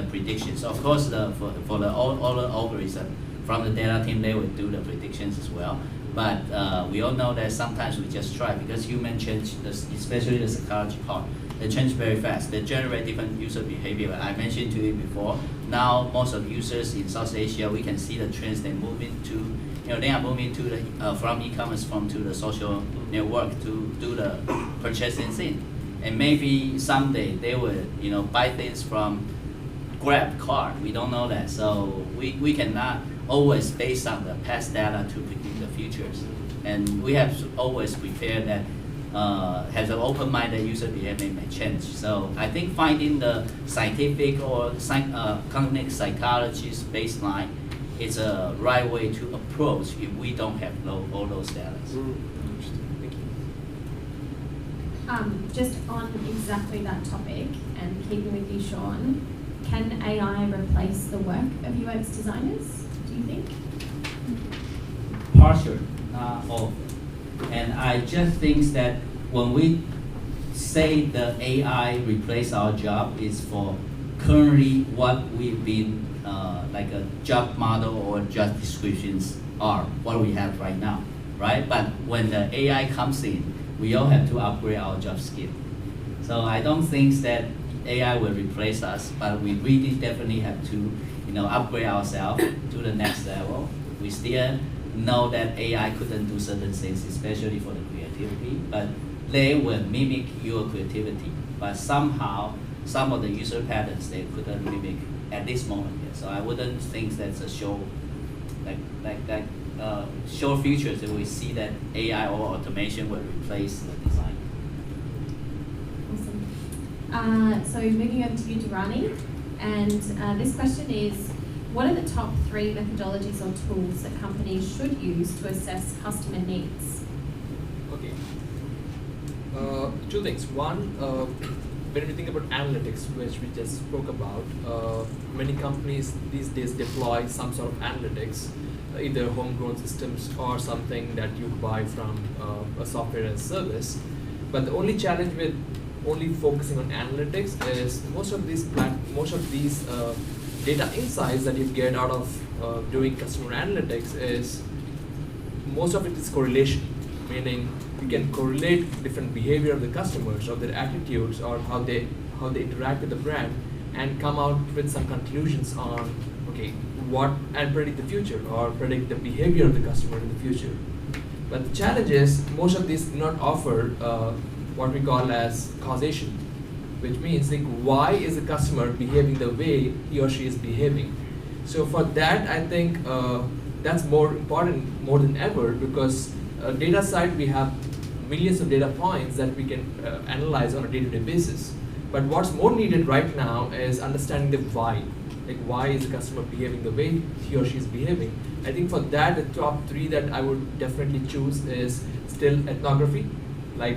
predictions. Of course, for the all algorithm from the data team, they will do the predictions as well. But we all know that sometimes we just try, because human change, especially the psychology part, they change very fast. They generate different user behavior. I mentioned to you before. Now most of users in South Asia, we can see the trends they move into. They are moving to the from e-commerce to the social network to do the purchasing thing, and maybe someday they will buy things from Grab car. We don't know that, so we cannot always based on the past data to predict the futures, and we have to always prepare that has an open-minded user behavior may change. So I think finding the scientific or cognitive psychologist baseline is a right way to approach if we don't have all those data. Thank you. Just on exactly that topic, and keeping with you, Sean, can AI replace the work of UX designers, do you think? Partial, not all. And I just think that when we say the AI replace our job, is for currently what we've been like a job model or job descriptions are what we have right now, right? But when the AI comes in, we all have to upgrade our job skill. So I don't think that AI will replace us, but we really definitely have to upgrade ourselves to the next level. We still know that AI couldn't do certain things, especially for the creativity, but they will mimic your creativity. But somehow, some of the user patterns they couldn't mimic at this moment yet. So I wouldn't think that's a show, show futures that we see that AI or automation will replace the design. Awesome. So moving over to you, Durrani, and this question is, what are the top 3 methodologies or tools that companies should use to assess customer needs? Okay. 2 things. One, when we think about analytics, which we just spoke about, many companies these days deploy some sort of analytics, either homegrown systems or something that you buy from a software as a service. But the only challenge with only focusing on analytics is most of these data insights that you get out of doing customer analytics is most of it is correlation, meaning you can correlate different behavior of the customers or their attitudes or how they interact with the brand and come out with some conclusions on what and predict the future or predict the behavior of the customer in the future. But the challenge is most of these do not offer what we call as causation, which means why is the customer behaving the way he or she is behaving. So for that, I think that's more important more than ever, because data side we have millions of data points that we can analyze on a day-to-day basis. But what's more needed right now is understanding the why. Why is the customer behaving the way he or she is behaving? I think for that, the top 3 that I would definitely choose is still ethnography, like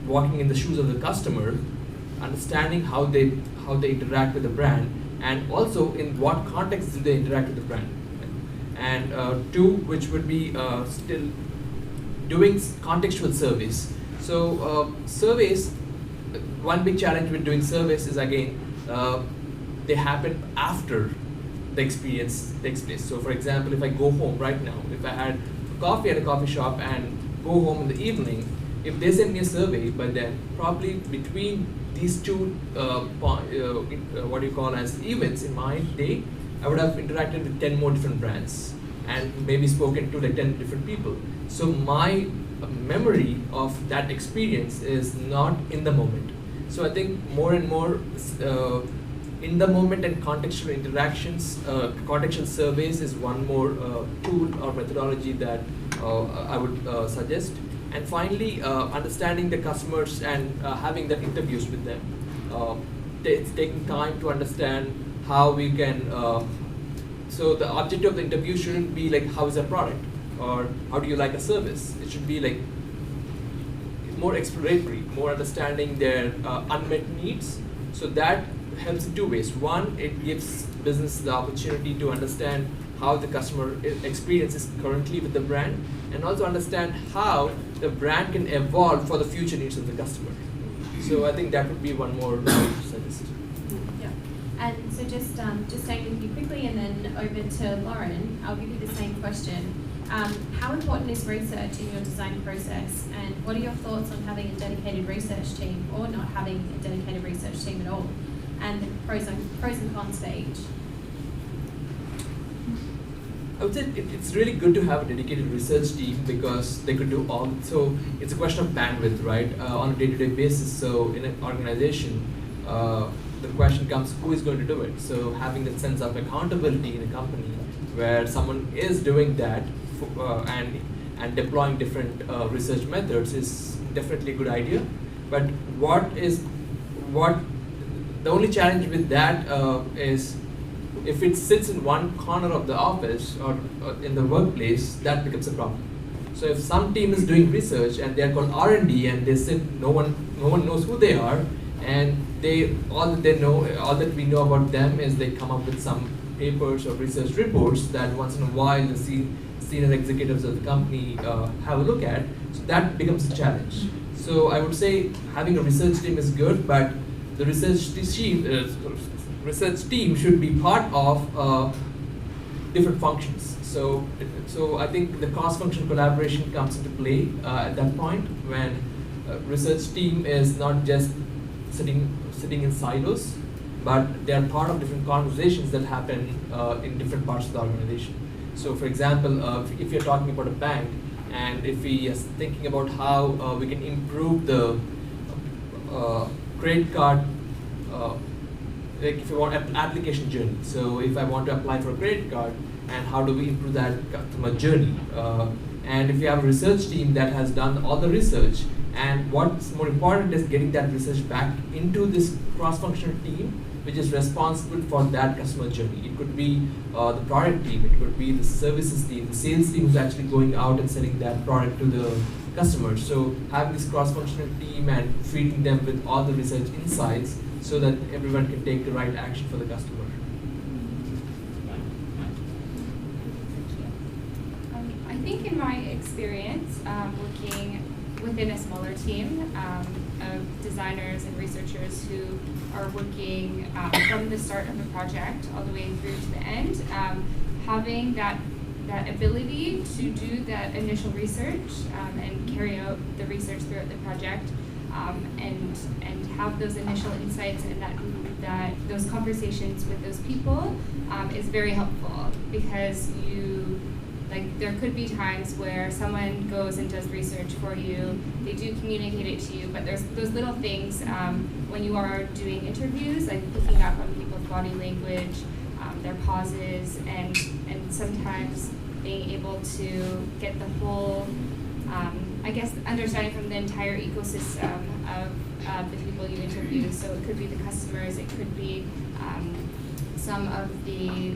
walking in the shoes of the customer, understanding how they interact with the brand, and also in what context do they interact with the brand. And 2, which would be still doing contextual surveys. So surveys, one big challenge with doing surveys is again, they happen after the experience takes place. So for example, if I go home right now, if I had coffee at a coffee shop and go home in the evening, if they send me a survey, but then probably between these two what you call as events in my day, I would have interacted with 10 more different brands and maybe spoken to 10 different people. So my memory of that experience is not in the moment. So I think more and more in the moment and contextual interactions, contextual surveys is one more tool or methodology that I would suggest. And finally, understanding the customers and having the interviews with them. It's taking time to understand how we can, so the objective of the interview shouldn't be how is a product or how do you like a service. It should be more exploratory, more understanding their unmet needs. So that helps in 2 ways. One, it gives business the opportunity to understand how the customer experience is currently with the brand, and also understand how the brand can evolve for the future needs of the customer. So I think that would be one more suggest. Yeah. And so just staying with you quickly, and then over to Lauren, I'll give you the same question. How important is research in your design process, and what are your thoughts on having a dedicated research team or not having a dedicated research team at all, and the pros and cons for each? I would say it's really good to have a dedicated research team because they could do all. So it's a question of bandwidth, right? On a day-to-day basis. So in an organization, the question comes, who is going to do it? So having that sense of accountability in a company where someone is doing that and deploying different research methods is definitely a good idea. But the only challenge with that is if it sits in one corner of the office or in the workplace, that becomes a problem. So if some team is doing research and they're called R&D and they sit, no one knows who they are, and all that we know about them is they come up with some papers or research reports that once in a while the senior executives of the company have a look at. So that becomes a challenge. So I would say having a research team is good, but the research team should be part of different functions. So I think the cross-functional collaboration comes into play at that point when research team is not just sitting in silos, but they are part of different conversations that happen in different parts of the organization. So for example, if you're talking about a bank, and if we are thinking about how we can improve the credit card, if you want an application journey. So if I want to apply for a credit card, and how do we improve that customer journey? And if you have a research team that has done all the research, and what's more important is getting that research back into this cross-functional team, which is responsible for that customer journey. It could be the product team, it could be the services team, the sales team who's actually going out and selling that product to the customers. So having this cross-functional team and treating them with all the research insights so that everyone can take the right action for the customer. I think in my experience working within a smaller team of designers and researchers who are working from the start of a project all the way through to the end, having that ability to do that initial research and carry out the research throughout the project and have those initial insights and that those conversations with those people is very helpful, because there could be times where someone goes and does research for you, they do communicate it to you, but there's those little things when you are doing interviews, like picking up on people's body language, their pauses, and sometimes being able to get the whole, understanding from the entire ecosystem of the people you interview. So it could be the customers, it could be some of the,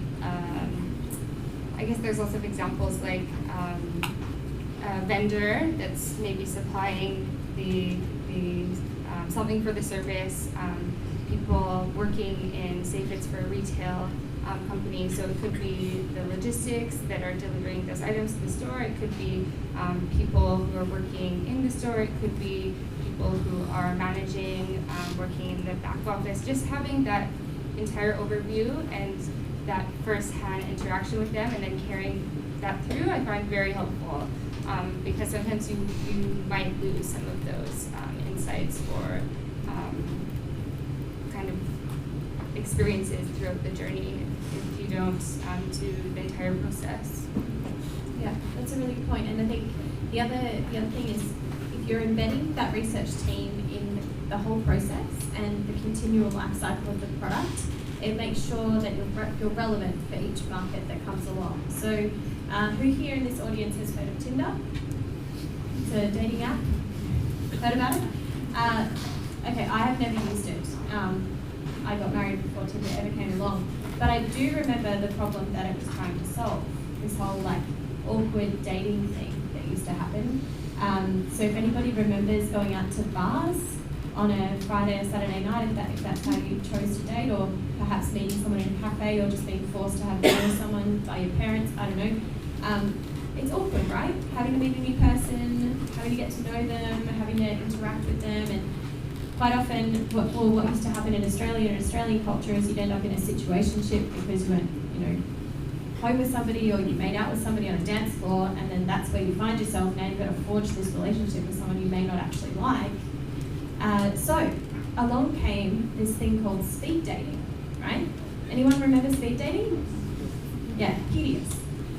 there's lots of examples like a vendor that's maybe supplying the something for the service, people working in, say if it's for a retail company, so it could be the logistics that are delivering those items to the store, it could be people who are working in the store, it could be people who are managing, working in the back office. Just having that entire overview and that first-hand interaction with them and then carrying that through, I find very helpful, because sometimes you might lose some of those insights or kind of experiences throughout the journey if you don't do the entire process. Yeah, that's a really good point. And I think the other thing is, if you're embedding that research team in the whole process and the continual life cycle of the product, it makes sure that you're relevant for each market that comes along. So who here in this audience has heard of Tinder? It's a dating app. Heard about it? Okay, I have never used it. I got married before Tinder ever came along. But I do remember the problem that it was trying to solve. This whole awkward dating thing that used to happen. So if anybody remembers going out to bars on a Friday or Saturday night, if that's how you chose to date, or perhaps meeting someone in a cafe, or just being forced to have dinner with someone by your parents, I don't know. It's awkward, right? Having to meet a new person, having to get to know them, having to interact with them, and quite often what used to happen in Australian culture is you'd end up in a situationship because you went, home with somebody or you made out with somebody on a dance floor, and then that's where you find yourself. Now you've got to forge this relationship with someone you may not actually like. So along came this thing called speed dating, right? Anyone remember speed dating? Yeah, hideous.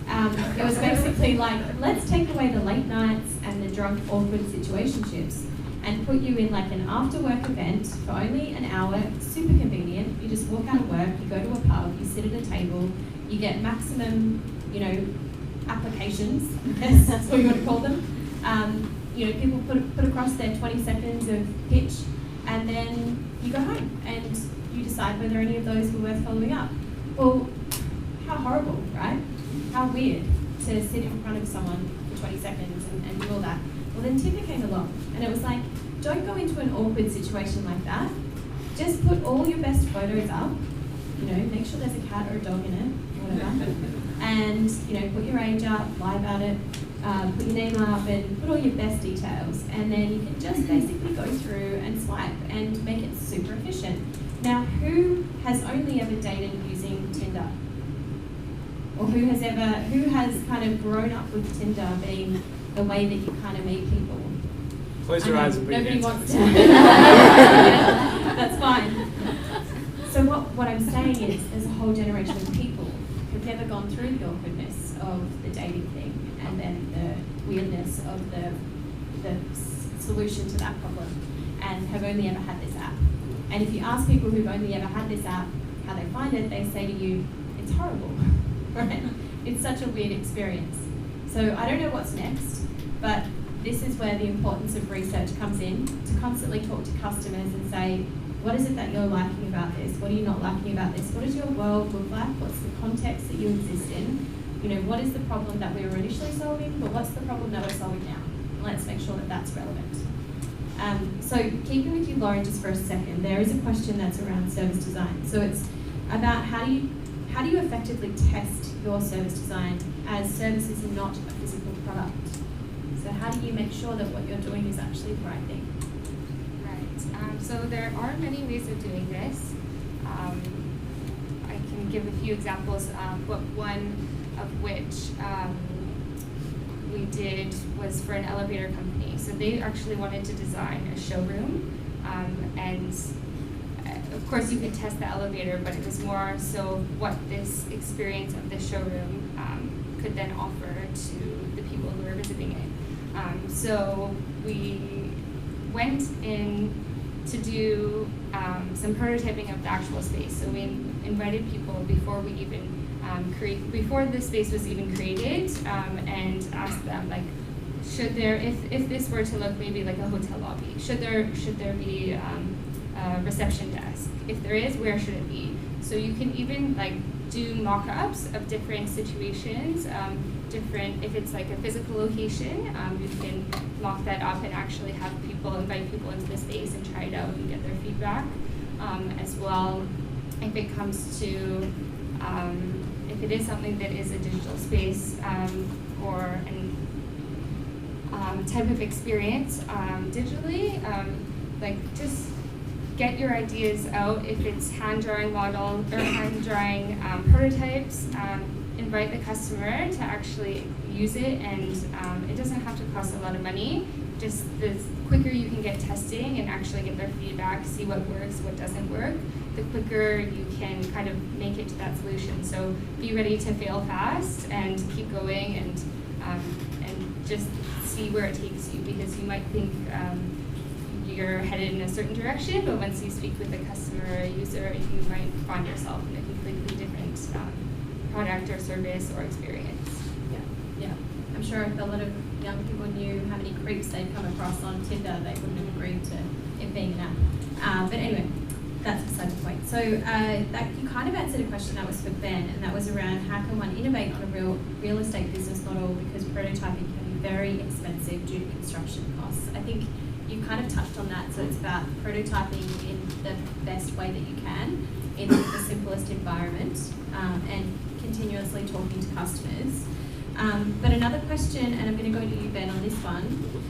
It was basically like, let's take away the late nights and the drunk, awkward situationships and put you in an after-work event for only an hour, super convenient. You just walk out of work, you go to a pub, you sit at a table, you get maximum, applications, I guess that's what you want to call them. People put across their 20 seconds of pitch, and then you go home and you decide whether any of those were worth following up. Well, how horrible, right? How weird to sit in front of someone for 20 seconds and do all that. Well, then Tinder came along, and it was like, don't go into an awkward situation like that. Just put all your best photos up, make sure there's a cat or a dog in it, whatever, and, put your age up, lie about it, put your name up, and put all your best details, and then you can just basically go through and swipe and make it super efficient. Now, who has only ever dated using Tinder? Or who has kind of grown up with Tinder being the way that you kind of meet people? Close your eyes and put your nobody hands wants up. to. Yeah, that's fine. So what I'm saying is, there's a whole generation of people who've never gone through the awkwardness of the dating thing, and then the weirdness of the solution to that problem, and have only ever had this app. And if you ask people who've only ever had this app how they find it, they say to you, it's horrible, right? It's such a weird experience. So I don't know what's next, but this is where the importance of research comes in, to constantly talk to customers and say, what is it that you're liking about this? What are you not liking about this? What does your world look like? What's the context that you exist in? What is the problem that we were initially solving, but what's the problem that we're solving now? let's make sure that that's relevant. So keeping with you, Lauren, just for a second, there is a question that's around service design. So it's about how do you effectively test your service design as services are not a physical product? So how do you make sure that what you're doing is actually the right thing? Right. So there are many ways of doing this. I can give a few examples, but one of which we did was for an elevator company. So they actually wanted to design a showroom, and of course you could test the elevator, but it was more so what this experience of the showroom could then offer to the people who were visiting it. So we went in to do some prototyping of the actual space. So we invited people before we even before the space was even created, and asked them, like, should there, if this were to look maybe like a hotel lobby, should there be a reception desk? If there is, where should it be? So you can even like do mock-ups of different situations, if it's like a physical location, you can mock that up and actually have people, invite people into the space and try it out and get their feedback. As well, if it comes to, if it is something that is a digital space, or an type of experience digitally, like just get your ideas out. If it's hand drawing models or hand drawing prototypes, invite the customer to actually use it, and it doesn't have to cost a lot of money. Just the quicker you can get testing and actually get their feedback, see what works, what doesn't work, the quicker you can kind of make it to that solution. So be ready to fail fast and keep going, and just see where it takes you, because you might think you're headed in a certain direction, but once you speak with the customer or user, you might find yourself in a completely different product or service or experience. Yeah. I'm sure if a lot of young people knew how many creeps they'd come across on Tinder, they wouldn't have agreed to it being an app. But anyway, that's beside the point. So that you kind of answered a question that was for Ben, and that was around how can one innovate on a real estate business model, because prototyping can be very expensive due to construction costs. I think you kind of touched on that. So it's about prototyping in the best way that you can, in the simplest environment, and continuously talking to customers. But another question, and I'm going to go to you, Ben, on this one.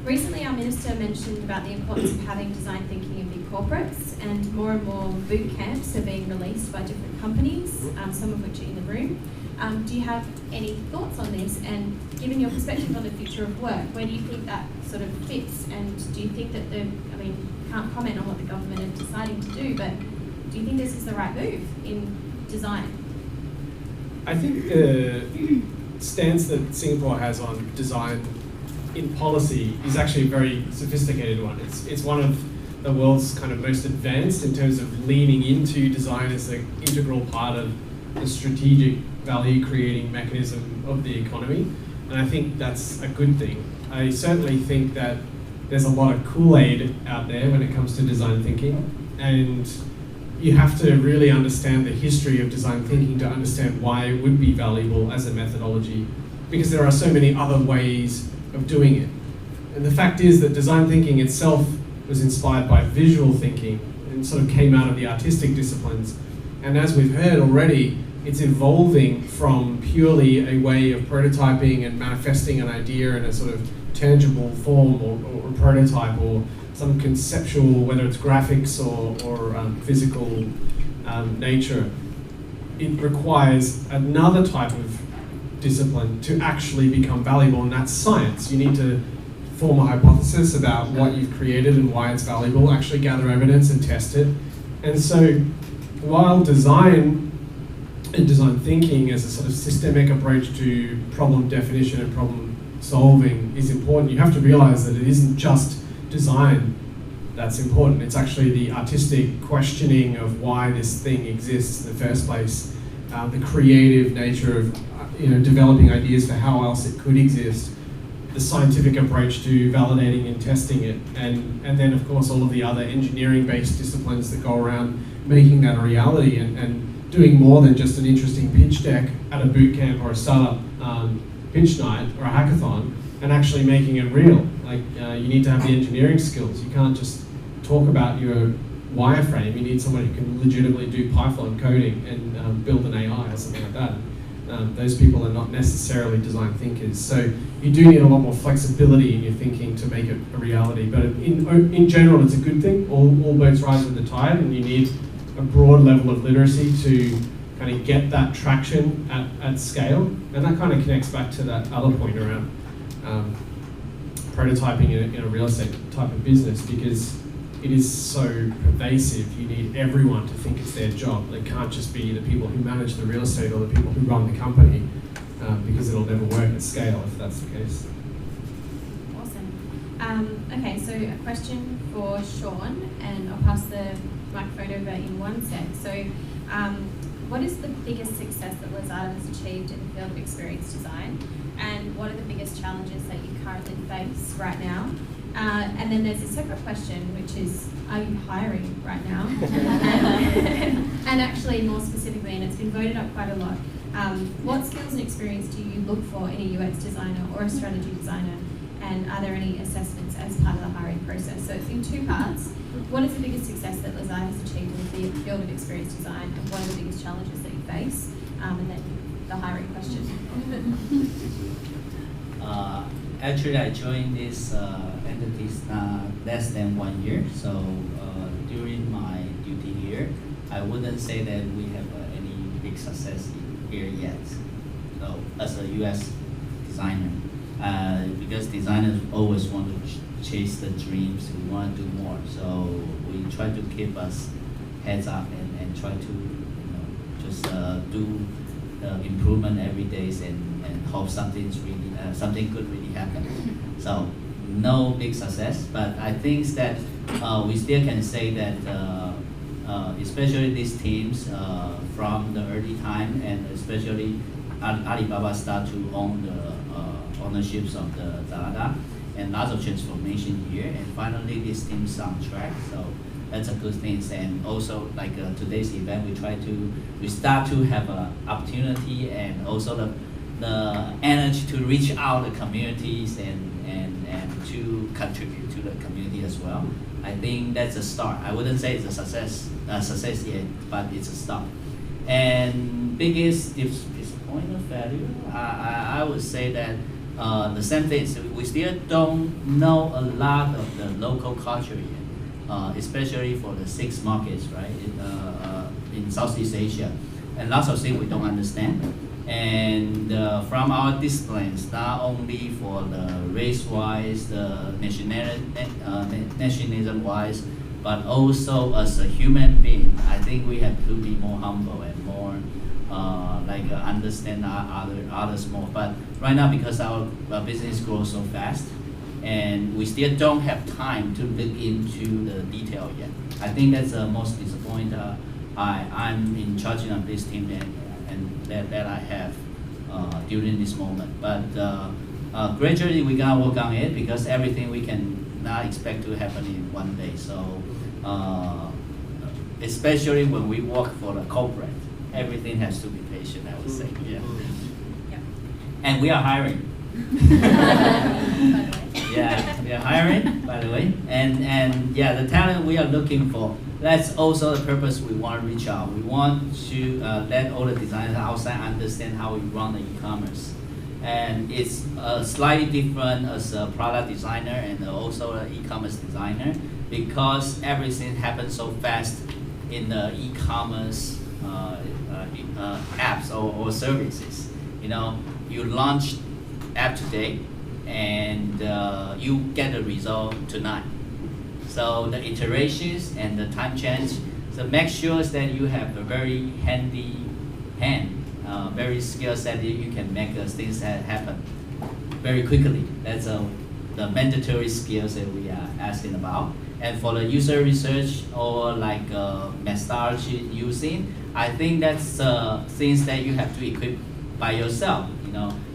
Recently, our minister mentioned about the importance of having design thinking in big corporates, and more boot camps are being released by different companies, some of which are in the room. Do you have any thoughts on this? And given your perspective on the future of work, where do you think that sort of fits? And do you think that can't comment on what the government is deciding to do, but do you think this is the right move in design? I think the stance that Singapore has on design in policy is actually a very sophisticated one. It's one of the world's kind of most advanced in terms of leaning into design as an integral part of the strategic value creating mechanism of the economy. And I think that's a good thing. I certainly think that there's a lot of Kool-Aid out there when it comes to design thinking, and you have to really understand the history of design thinking to understand why it would be valuable as a methodology, because there are so many other ways of doing it. And the fact is that design thinking itself was inspired by visual thinking and sort of came out of the artistic disciplines. And as we've heard already, it's evolving from purely a way of prototyping and manifesting an idea in a sort of tangible form or prototype, or some conceptual, whether it's graphics or physical nature. It requires another type of discipline to actually become valuable, and that's science. You need to form a hypothesis about what you've created and why it's valuable, actually gather evidence and test it. And so while design and design thinking as a sort of systemic approach to problem definition and problem solving is important, you have to realize that it isn't just design that's important. It's actually the artistic questioning of why this thing exists in the first place, the creative nature of developing ideas for how else it could exist, the scientific approach to validating and testing it, and then of course all of the other engineering-based disciplines that go around making that a reality, and doing more than just an interesting pitch deck at a boot camp or a startup pitch night or a hackathon, and actually making it real. Like you need to have the engineering skills. You can't just talk about your wireframe. You need someone who can legitimately do Python coding and build an AI or something like that. Those people are not necessarily design thinkers. So you do need a lot more flexibility in your thinking to make it a reality. But in general, it's a good thing. All boats rise with the tide, and you need a broad level of literacy to kind of get that traction at scale. And that kind of connects back to that other point around prototyping in a real estate type of business, because it is so pervasive. You need everyone to think it's their job. It can't just be the people who manage the real estate or the people who run the company, because it'll never work at scale if that's the case. Awesome. Okay, so a question for Sean, and I'll pass the microphone over in one sec. So, what is the biggest success that Lazada has achieved in the field of experience design, and what are the biggest challenges that you currently face right now? And then there's a separate question, which is, are you hiring right now? And actually, more specifically, and it's been voted up quite a lot, what skills and experience do you look for in a UX designer or a strategy designer? And are there any assessments as part of the hiring process? So it's in two parts. What is the biggest success that Lazada has achieved in the field of experience design, and what are the biggest challenges that you face? And then the hiring question. Actually, I joined this entities less than 1 year. So during my duty here, I wouldn't say that we have any big success here yet. So as a US designer, because designers always want to chase the dreams, we want to do more. So we try to keep us heads up and try to just do improvement every day and hope something good really happen. So no big success, but I think that we still can say that especially these teams from the early time, and especially Alibaba start to own the ownerships of the Lazada, and lots of transformation here, and finally this team's on track. So that's a good thing. And also like today's event, we start to have an opportunity and also the energy to reach out the communities and to contribute to the community as well. I think that's a start. I wouldn't say it's a success yet, but it's a start. And biggest disappointment value, I would say that the same thing is we still don't know a lot of the local culture yet, especially for the 6 markets, right, in Southeast Asia. And lots of things we don't understand. And from our disciplines, not only for the race-wise, the nationalism-wise, but also as a human being, I think we have to be more humble and more understand others more. But right now, because our business grows so fast, and we still don't have time to look into the detail yet. I think that's the most disappointing. I'm in charge of this team and that I have during this moment. But gradually we're gonna work on it, because everything we can not expect to happen in one day. So especially when we work for the corporate, everything has to be patient, I would say. Yeah. And we are hiring. Yeah, we are hiring, by the way. And yeah, the talent we are looking for, that's also the purpose we want to reach out. We want to let all the designers outside understand how we run the e-commerce. And it's slightly different as a product designer and also an e-commerce designer, because everything happens so fast in the e-commerce apps or services. You launch app today, and you get the result tonight. So the iterations and the time change. So make sure that you have a very handy hand, very skill set that you can make things happen very quickly. That's the mandatory skills that we are asking about. And for the user research or like methodology using, I think that's things that you have to equip by yourself.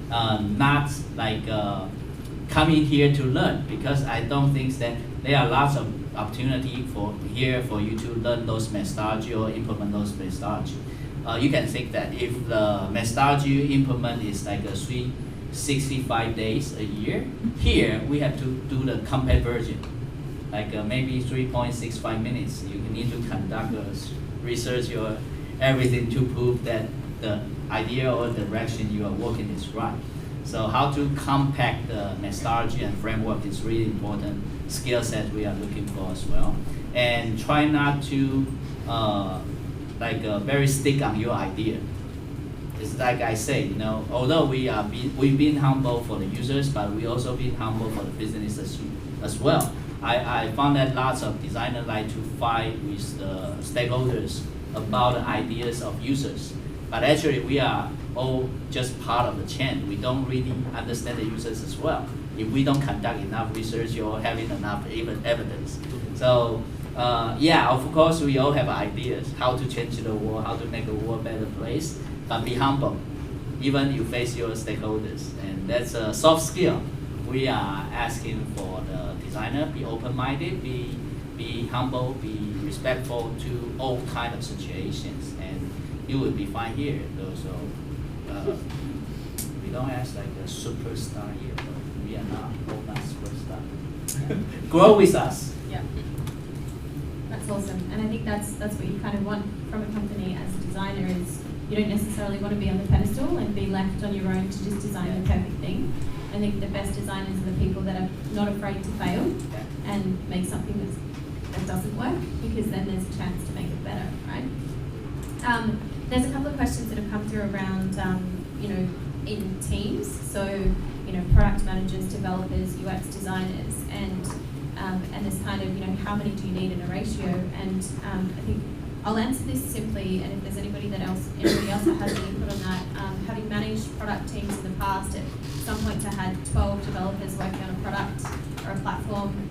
Not like coming here to learn, because I don't think that there are lots of opportunity for you to learn those methodology or implement those methodology. You can think that if the methodology you implement is like a 65 days a year. Here, we have to do the compact version, like maybe 3.65 minutes. You need to conduct research or everything to prove that the idea or direction you are working is right. So how to compact the methodology and framework is really important skill set we are looking for as well. And try not to very stick on your idea. It's like I say, although we've been humble for the users, but we also been humble for the business as well. I found that lots of designers like to fight with the stakeholders about the ideas of users. But actually, we are all just part of the chain. We don't really understand the users as well if we don't conduct enough research or having enough evidence. So, of course, we all have ideas how to change the world, how to make the world a better place. But be humble, even you face your stakeholders, and that's a soft skill. We are asking for the designer be open-minded, be humble, be respectful to all kind of situations, and you will be fine here. So we don't ask like a superstar here, but we are not superstar. Grow with us. Yeah. That's awesome, and I think that's what you kind of want from a company as a designer is you don't necessarily want to be on the pedestal and be left on your own to just design the perfect thing. I think the best designers are the people that are not afraid to fail and make something that doesn't work, because then there's a chance to make it better, right? There's a couple of questions that have come through around, in teams. So, product managers, developers, UX designers, and this kind of, how many do you need in a ratio? And I think I'll answer this simply, and if there's anybody else that has any input on that, having managed product teams in the past, at some points I had 12 developers working on a product or a platform,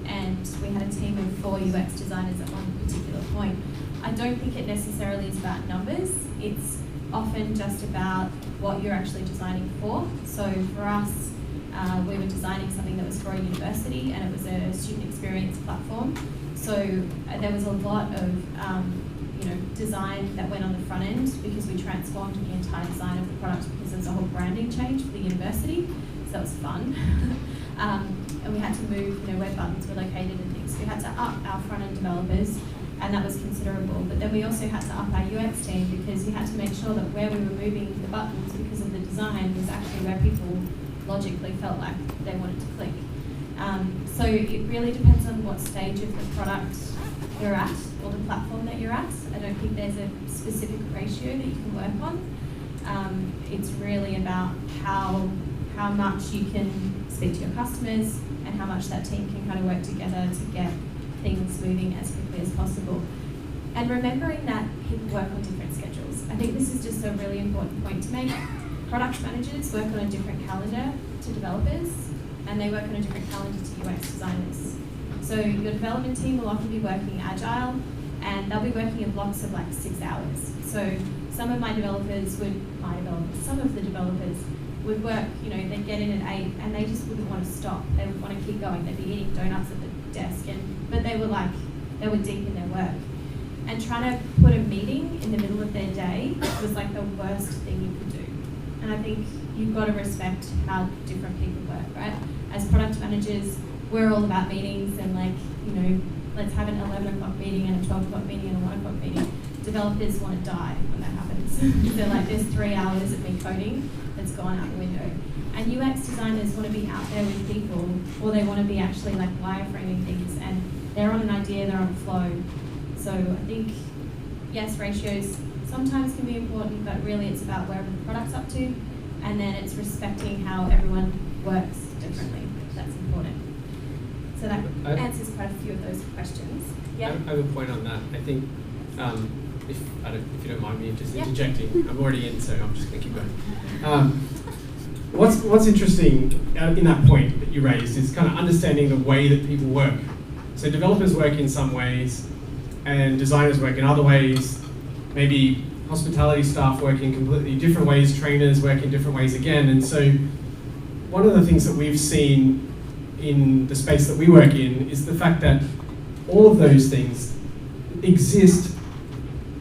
and we had a team of 4 UX designers at one particular point. I don't think it necessarily is about numbers. It's often just about what you're actually designing for. So for us, we were designing something that was for a university, and it was a student experience platform. So there was a lot of design that went on the front end, because we transformed the entire design of the product because there was a whole branding change for the university. So that was fun. And we had to move, where buttons were located and things. So we had to up our front end developers, and that was considerable. But then we also had to up our UX team, because we had to make sure that where we were moving the buttons because of the design was actually where people logically felt like they wanted to click. So it really depends on what stage of the product you're at or the platform that you're at. I don't think there's a specific ratio that you can work on. It's really about how much you can speak to your customers and how much that team can kind of work together to get things moving as quickly as possible. And remembering that people work on different schedules. I think this is just a really important point to make. Product managers work on a different calendar to developers, and they work on a different calendar to UX designers. So your development team will often be working agile, and they'll be working in blocks of like 6 hours. So some of the developers would work, they'd get in at 8 and they just wouldn't want to stop. They would want to keep going. They'd be eating donuts at the desk, but they were deep in their work. And trying to put a meeting in the middle of their day was like the worst thing you could do. And I think you've got to respect how different people work, right? As product managers, we're all about meetings and let's have an 11 o'clock meeting and a 12 o'clock meeting and a 1 o'clock meeting. Developers want to die when that happens. They're like, there's 3 hours of me coding that's gone out the window. And UX designers want to be out there with people, or they want to be actually like wireframing things, and they're on an idea, they're on a flow. So I think, yes, ratios sometimes can be important, but really it's about wherever the product's up to, and then it's respecting how everyone works differently. That's important. So that answers quite a few of those questions. Yeah. I have a point on that. I think, if you don't mind me just interjecting, I'm already in, so I'm just going to keep going. What's interesting in that point that you raised is kind of understanding the way that people work. So developers work in some ways, and designers work in other ways. Maybe hospitality staff work in completely different ways, trainers work in different ways again. And so one of the things that we've seen in the space that we work in is the fact that all of those things exist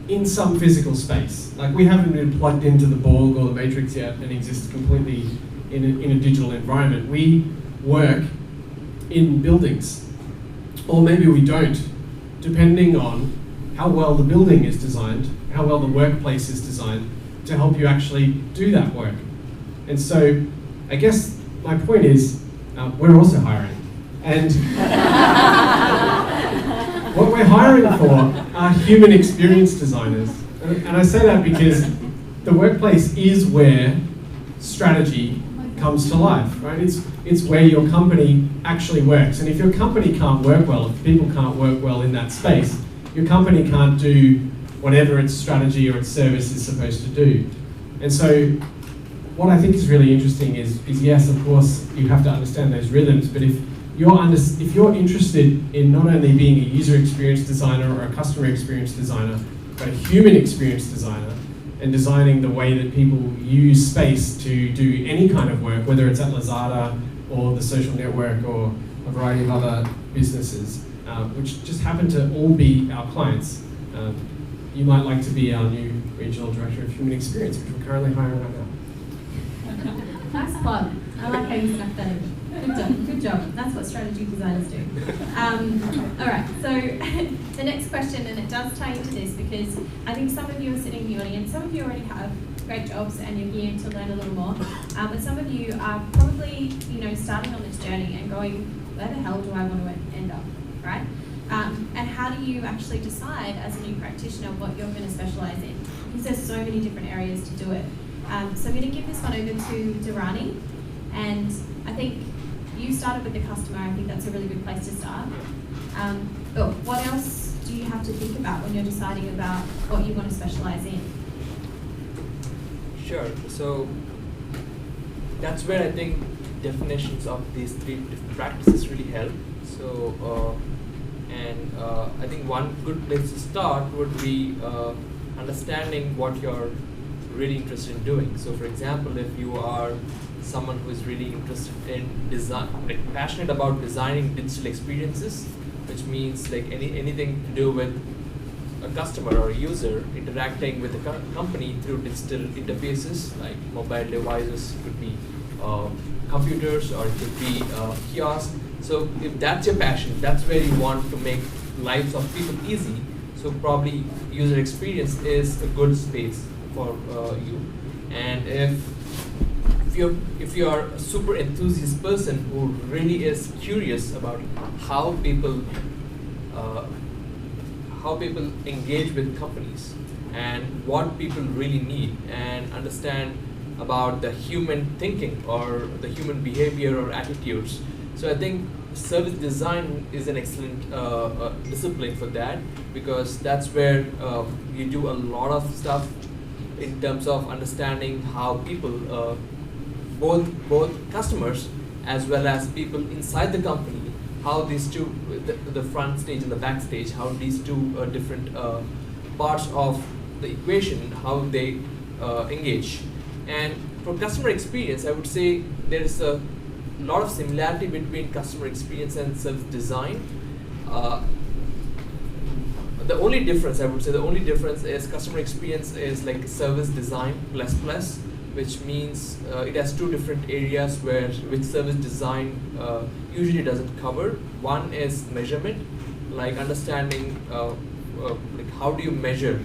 in some physical space. Like, we haven't been plugged into the Borg or the Matrix yet and exist completely in a digital environment. We work in buildings, or maybe we don't, depending on how well the building is designed, how well the workplace is designed to help you actually do that work. And so I guess my point is we're also hiring. And what we're hiring for are human experience designers. And I say that because the workplace is where strategy comes to life, right? It's where your company actually works. And if your company can't work well, if people can't work well in that space, your company can't do whatever its strategy or its service is supposed to do. And so what I think is really interesting is yes, of course, you have to understand those rhythms, but if you're interested in not only being a user experience designer or a customer experience designer, but a human experience designer, and designing the way that people use space to do any kind of work, whether it's at Lazada or the social network or a variety of other businesses, which just happen to all be our clients. You might like to be our new Regional Director of Human Experience, which we're currently hiring right now. Nice plug. I like how you snuck that in. Good job. Good job. That's what strategy designers do. All right. So the next question, and it does tie into this because I think some of you are sitting in the audience. Some of you already have great jobs and you're here to learn a little more. But some of you are probably, starting on this journey and going, where the hell do I want to end up, right? And how do you actually decide as a new practitioner what you're going to specialize in? Because there's so many different areas to do it. So I'm going to give this one over to Dharani. And I think you started with the customer. I think that's a really good place to start. But what else do you have to think about when you're deciding about what you want to specialize in? Sure. So that's where I think definitions of these three different practices really help. So, I think one good place to start would be understanding what you're really interested in doing. So, for example, if you are someone who is really interested in design, like passionate about designing digital experiences, which means like anything to do with a customer or a user interacting with a company through digital interfaces like mobile devices, it could be computers, or it could be kiosks. So if that's your passion, that's where you want to make lives of people easy. So probably user experience is a good space for you. And if you're a super enthusiast person who really is curious about how people engage with companies and what people really need, and understand about the human thinking or the human behavior or attitudes. So I think service design is an excellent discipline for that, because that's where you do a lot of stuff in terms of understanding how people, both customers as well as people inside the company, how these two, the front stage and the back stage, how these two different parts of the equation, how they engage. And for customer experience, I would say there's a lot of similarity between customer experience and service design. The only difference is customer experience is like service design plus, which means it has two different areas which service design usually doesn't cover. One is measurement, like understanding like how do you measure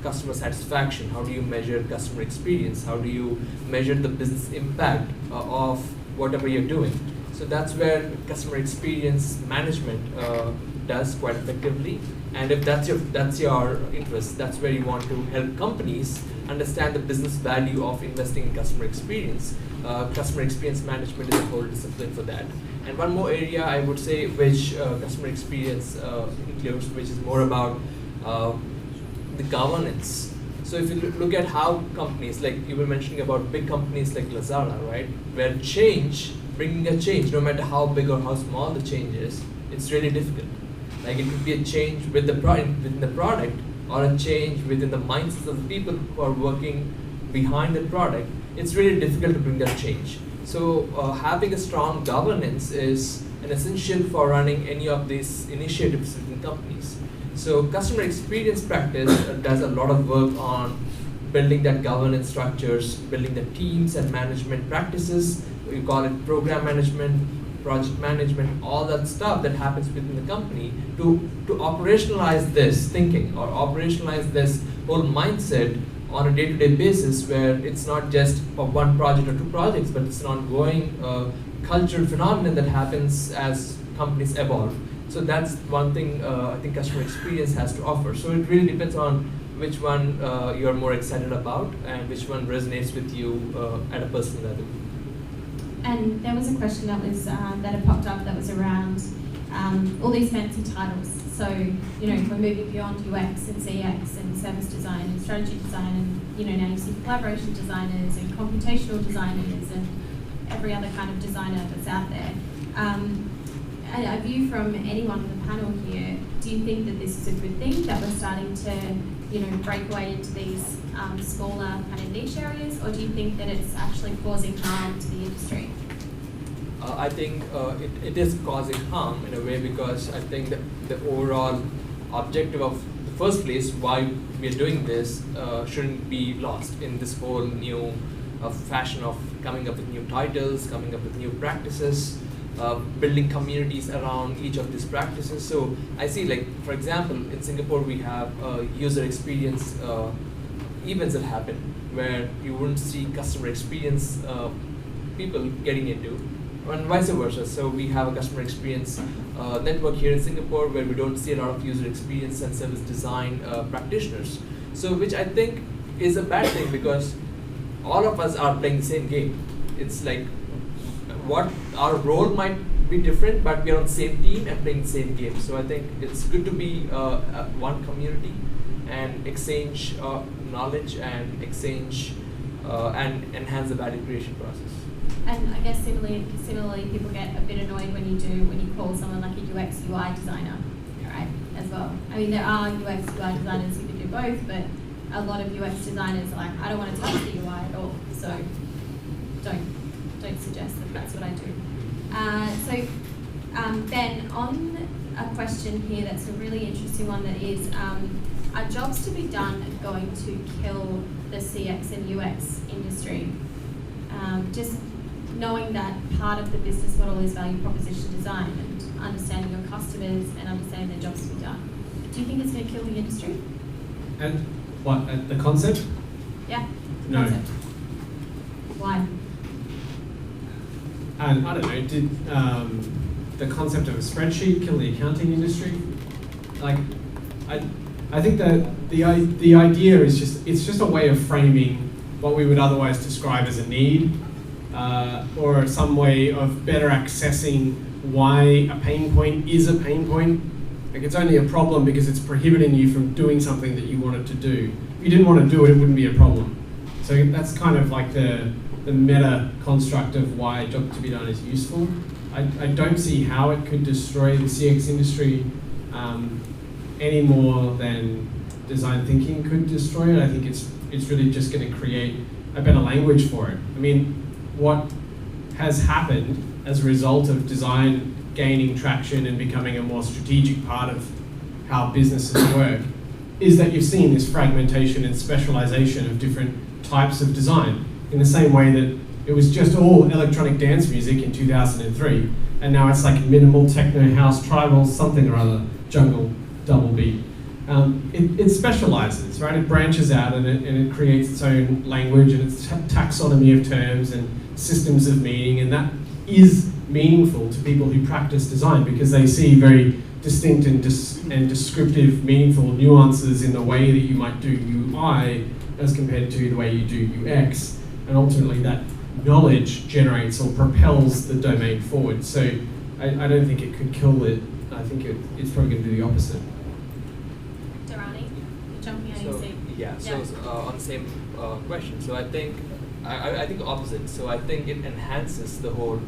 customer satisfaction, how do you measure customer experience, how do you measure the business impact of whatever you're doing. So that's where customer experience management does quite effectively. And if that's your interest, that's where you want to help companies understand the business value of investing in customer experience. Customer experience management is a whole discipline for that. And one more area I would say which customer experience includes, which is more about the governance. So if you look at how companies, like you were mentioning about big companies like Lazada, right, where bringing a change, no matter how big or how small the change is, it's really difficult. Like it could be a change within the product, or a change within the mindsets of the people who are working behind the product. It's really difficult to bring that change. So having a strong governance is an essential for running any of these initiatives within companies. So customer experience practice does a lot of work on building that governance structures, building the teams and management practices. We call it program management, project management, all that stuff that happens within the company to operationalize this thinking or operationalize this whole mindset on a day-to-day basis, where it's not just for one project or two projects, but it's an ongoing cultural phenomenon that happens as companies evolve. So that's one thing I think customer experience has to offer. So it really depends on which one you're more excited about and which one resonates with you at a personal level. And there was a question that was that had popped up that was around all these fancy titles. So, you know, we're moving beyond UX and CX and service design and strategy design, and, you know, now you see collaboration designers and computational designers and every other kind of designer that's out there. A view from anyone on the panel here, do you think that this is a good thing, that we're starting to, you know, break away into these smaller kind of niche areas, or do you think that it's actually causing harm to the industry? I think it is causing harm in a way, because I think that the overall objective of the first place why we are doing this shouldn't be lost in this whole new fashion of coming up with new titles, coming up with new practices, building communities around each of these practices. So I see, like, for example, in Singapore we have user experience events that happen where you wouldn't see customer experience people getting into, and vice versa. So we have a customer experience network here in Singapore where we don't see a lot of user experience and service design practitioners. So which I think is a bad thing, because all of us are playing the same game. It's like what our role might be different, but we are on the same team and playing the same game. So I think it's good to be one community and exchange knowledge and exchange and enhance the value creation process. And I guess similarly, people get a bit annoyed when you call someone like a UX UI designer, right? As well. I mean, there are UX UI designers who can do both, but a lot of UX designers are like, I don't want to touch the UI at all. So don't suggest that that's what I do. Ben, on a question here that's a really interesting one, that is, are jobs to be done going to kill the CX and UX industry? Just knowing that part of the business model is value proposition design and understanding your customers and understanding their jobs to be done. Do you think it's going to kill the industry? And what, the concept? Yeah. No. Concept. Why? And I don't know, did the concept of a spreadsheet kill the accounting industry? Like, I think that the idea is just a way of framing what we would otherwise describe as a need, or some way of better accessing why a pain point is a pain point. Like, it's only a problem because it's prohibiting you from doing something that you wanted to do. If you didn't want to do it, it wouldn't be a problem. So that's kind of like the meta construct of why job to be done is useful. I don't see how it could destroy the CX industry any more than design thinking could destroy it. I think it's really just going to create a better language for it. I mean, what has happened as a result of design gaining traction and becoming a more strategic part of how businesses work is that you've seen this fragmentation and specialization of different types of design, in the same way that it was just all electronic dance music in 2003, and now it's like minimal techno house tribal something or other, jungle double beat. It specializes, right? It branches out and it creates its own language and its taxonomy of terms and systems of meaning, and that is meaningful to people who practice design because they see very distinct and descriptive, meaningful nuances in the way that you might do UI as compared to the way you do UX, and ultimately that knowledge generates or propels the domain forward. So I don't think it could kill it. I think it's probably going to do the opposite. Durrani, you're jumping out of your seat. Yeah, so on the same question, so I think the opposite. So I think it enhances the whole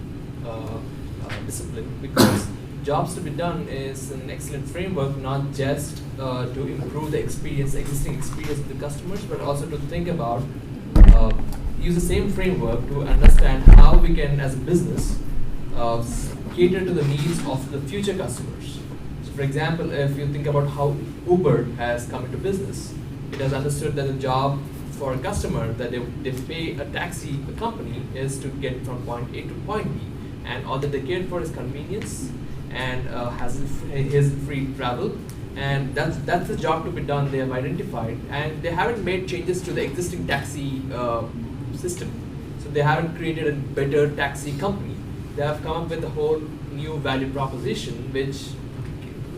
discipline, because jobs to be done is an excellent framework, not just to improve the existing experience of the customers, but also to think about, use the same framework to understand how we can, as a business, cater to the needs of the future customers. So for example, if you think about how Uber has come into business, it has understood that the job for a customer that they pay a taxi, the company, is to get from point A to point B. And all that they care for is convenience and his free travel. And that's the job to be done, they have identified. And they haven't made changes to the existing taxi system. So they haven't created a better taxi company. They have come up with a whole new value proposition,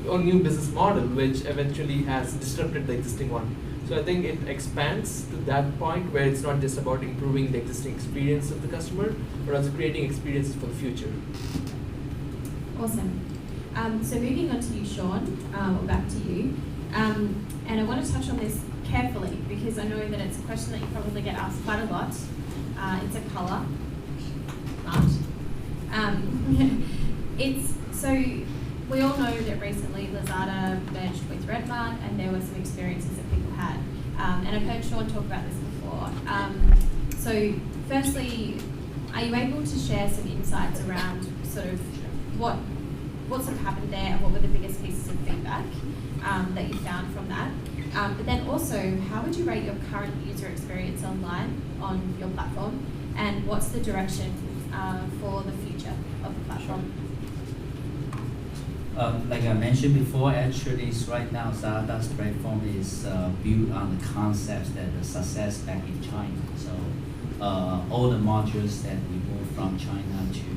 or new business model, which eventually has disrupted the existing one. So I think it expands to that point where it's not just about improving the existing experience of the customer, but also creating experiences for the future. Awesome. So moving on to you, Sean, or back to you. And I want to touch on this carefully because I know that it's a question that you probably get asked quite a lot. It's a colour. We all know that recently Lazada merged with Redmart, and there were some experiences that people had. And I've heard Sean talk about this before. So firstly, are you able to share some insights around sort of what sort of happened there and what were the biggest pieces of feedback that you found from that? But then also, how would you rate your current user experience online on your platform, and what's the direction for the future of the platform? Like I mentioned before, actually, right now, Lazada's platform is built on the concepts that the success back in China. So all the modules that we moved from China to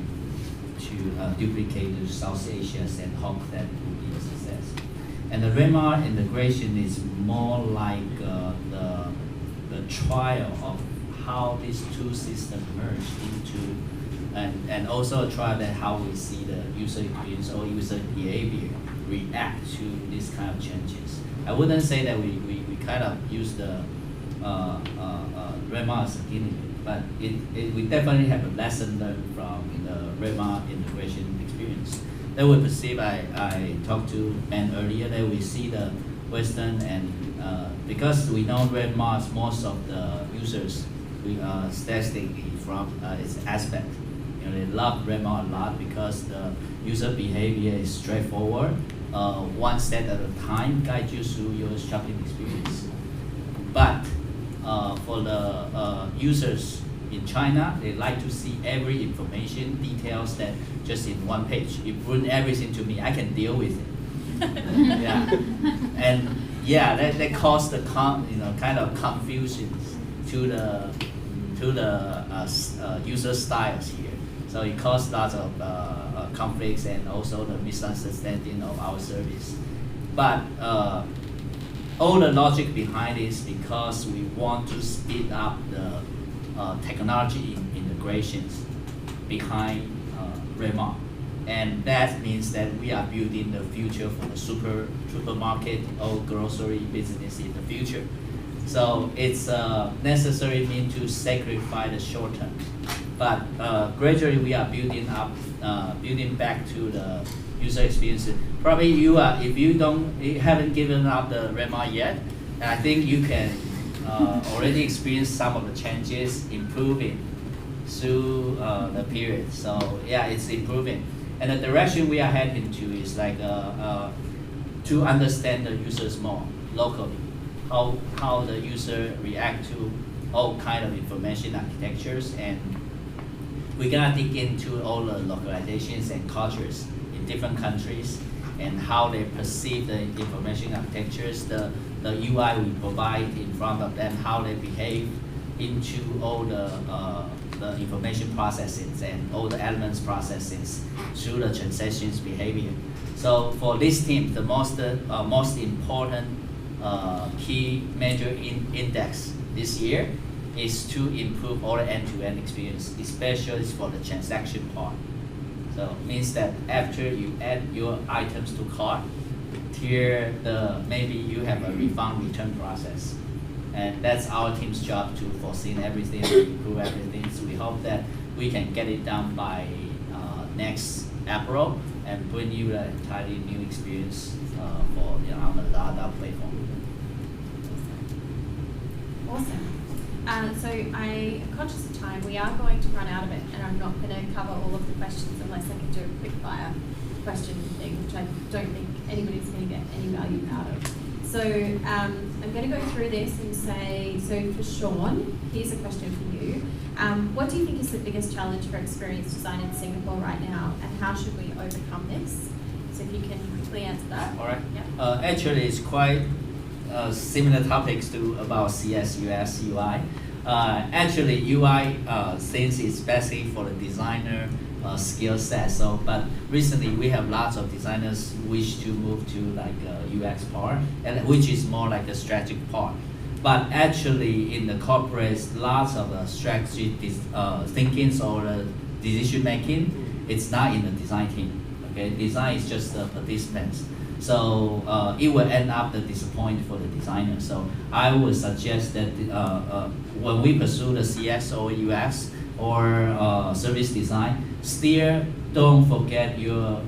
duplicate to South Asia and hope that will be a success. And the Redmart integration is more like the trial of how these two systems merge into, and also a trial that how we see the user experience or user behavior react to these kind of changes. I wouldn't say that we kind of use the Redmart as a guinea pig, but we definitely have a lesson learned from the Redmart integration experience. That we perceive, I talked to Ben earlier, that we see the Western and because we know Redmart, most of the users, statistically from its aspect, they love Redmart a lot because the user behavior is straightforward. One step at a time, guide you through your shopping experience. But for the users in China, they like to see every information, details that just in one page. You bring everything to me, I can deal with it. Yeah, and yeah, that caused the kind of confusion to the user styles here. So it caused lots of conflicts and also the misunderstanding of our service. But all the logic behind it is because we want to speed up the technology integrations behind Redmart. And that means that we are building the future for the supermarket or grocery business in the future. So it's a necessary mean to sacrifice the short term. But gradually we are building back to the user experience. Probably if you haven't given up the Redmart yet, I think you can already experience some of the changes improving through the period. So yeah, it's improving. And the direction we are heading to is like to understand the users more locally, how the user react to all kind of information architectures, and we're gonna dig into all the localizations and cultures in different countries and how they perceive the information architectures, the UI we provide in front of them, how they behave into all the information processes and all the elements processes through the transactions behavior. So for this team, the most important key major index this year is to improve all the end-to-end experience, especially for the transaction part. So it means that after you add your items to cart, here maybe you have a refund return process. And that's our team's job to foresee everything, to improve everything. So we hope that we can get it done by next April and bring you an entirely new experience on the Lazada platform. Awesome. So I am conscious of time. We are going to run out of it, and I'm not going to cover all of the questions unless I can do a quick fire question thing, which I don't think anybody's going to get any value out of. So I'm going to go through this and say, so for Sean, here's a question for you. What do you think is the biggest challenge for experienced design in Singapore right now, and how should we overcome this? So if you can quickly answer that. All right. Yeah. Actually, it's quite similar topics to about CS, UX, UI. Actually, UI since it's basically for the designer skill set. So, but recently we have lots of designers wish to move to like UX part, and which is more like the strategic part. But actually, in the corporates, lots of strategy thinkings or decision making, it's not in the design team. Okay, design is just the participants. So it will end up the disappointment for the designer. So I would suggest that when we pursue the CS or UX or service design, still don't forget your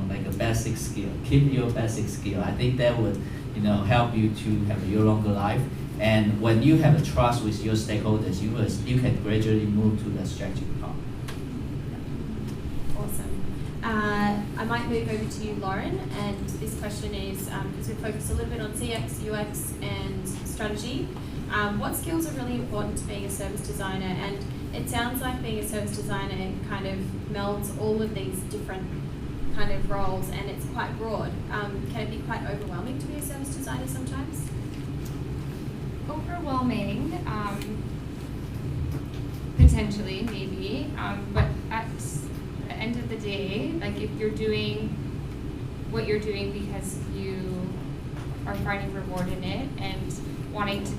like a basic skill. Keep your basic skill. I think that would help you to have your longer life. And when you have a trust with your stakeholders, you can gradually move to the strategic part. Awesome. I might move over to you, Lauren, and this question is, because we focused a little bit on CX, UX, and strategy, what skills are really important to being a service designer? And it sounds like being a service designer kind of melds all of these different kind of roles, and it's quite broad. Can it be quite overwhelming to be a service designer sometimes? Overwhelming, potentially, maybe, but at the end of the day, like if you're doing what you're doing because you are finding reward in it and wanting to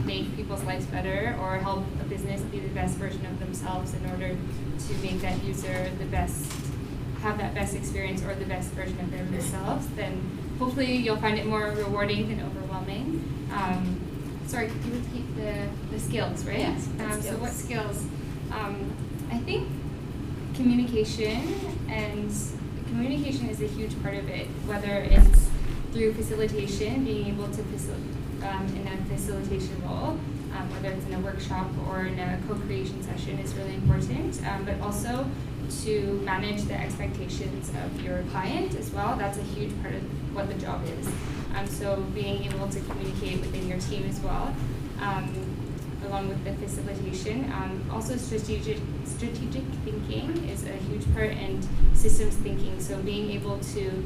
make people's lives better or help a business be the best version of themselves in order to make that user the best, have that best experience or the best version of themselves, then hopefully you'll find it more rewarding than overwhelming. Sorry, could you repeat the skills, right? Yes, So what skills? I think communication is a huge part of it, whether it's through facilitation, being able to in a facilitation role, whether it's in a workshop or in a co-creation session is really important, but also to manage the expectations of your client as well. That's a huge part of what the job is. So being able to communicate within your team as well, along with the facilitation. Also strategic thinking is a huge part, and systems thinking. So being able to,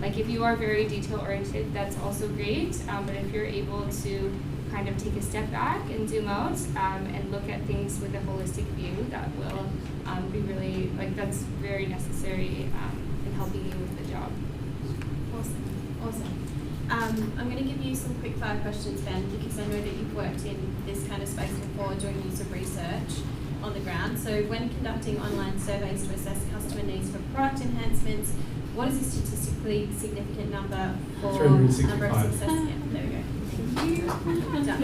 like if you are very detail oriented, that's also great, but if you're able to kind of take a step back and zoom out and look at things with a holistic view, that will be really, like that's very necessary in helping you with the job. Awesome. I'm going to give you some quick fire questions, Ben, because I know that you've worked in this kind of space before doing use of research on the ground. So when conducting online surveys to assess customer needs for product enhancements, what is a statistically significant number for number of 365. success? Yeah, there we go. Thank you. Done.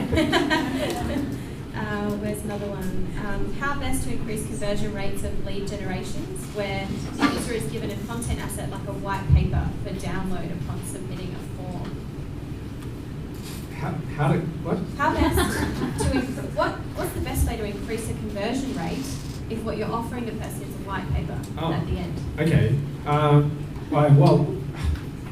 Where's another one? How best to increase conversion rates of lead generations where the user is given a content asset like a white paper for download upon submitting a form? How best to what's the best way to increase a conversion rate if what you're offering the person is a white paper at the end? Okay. Well,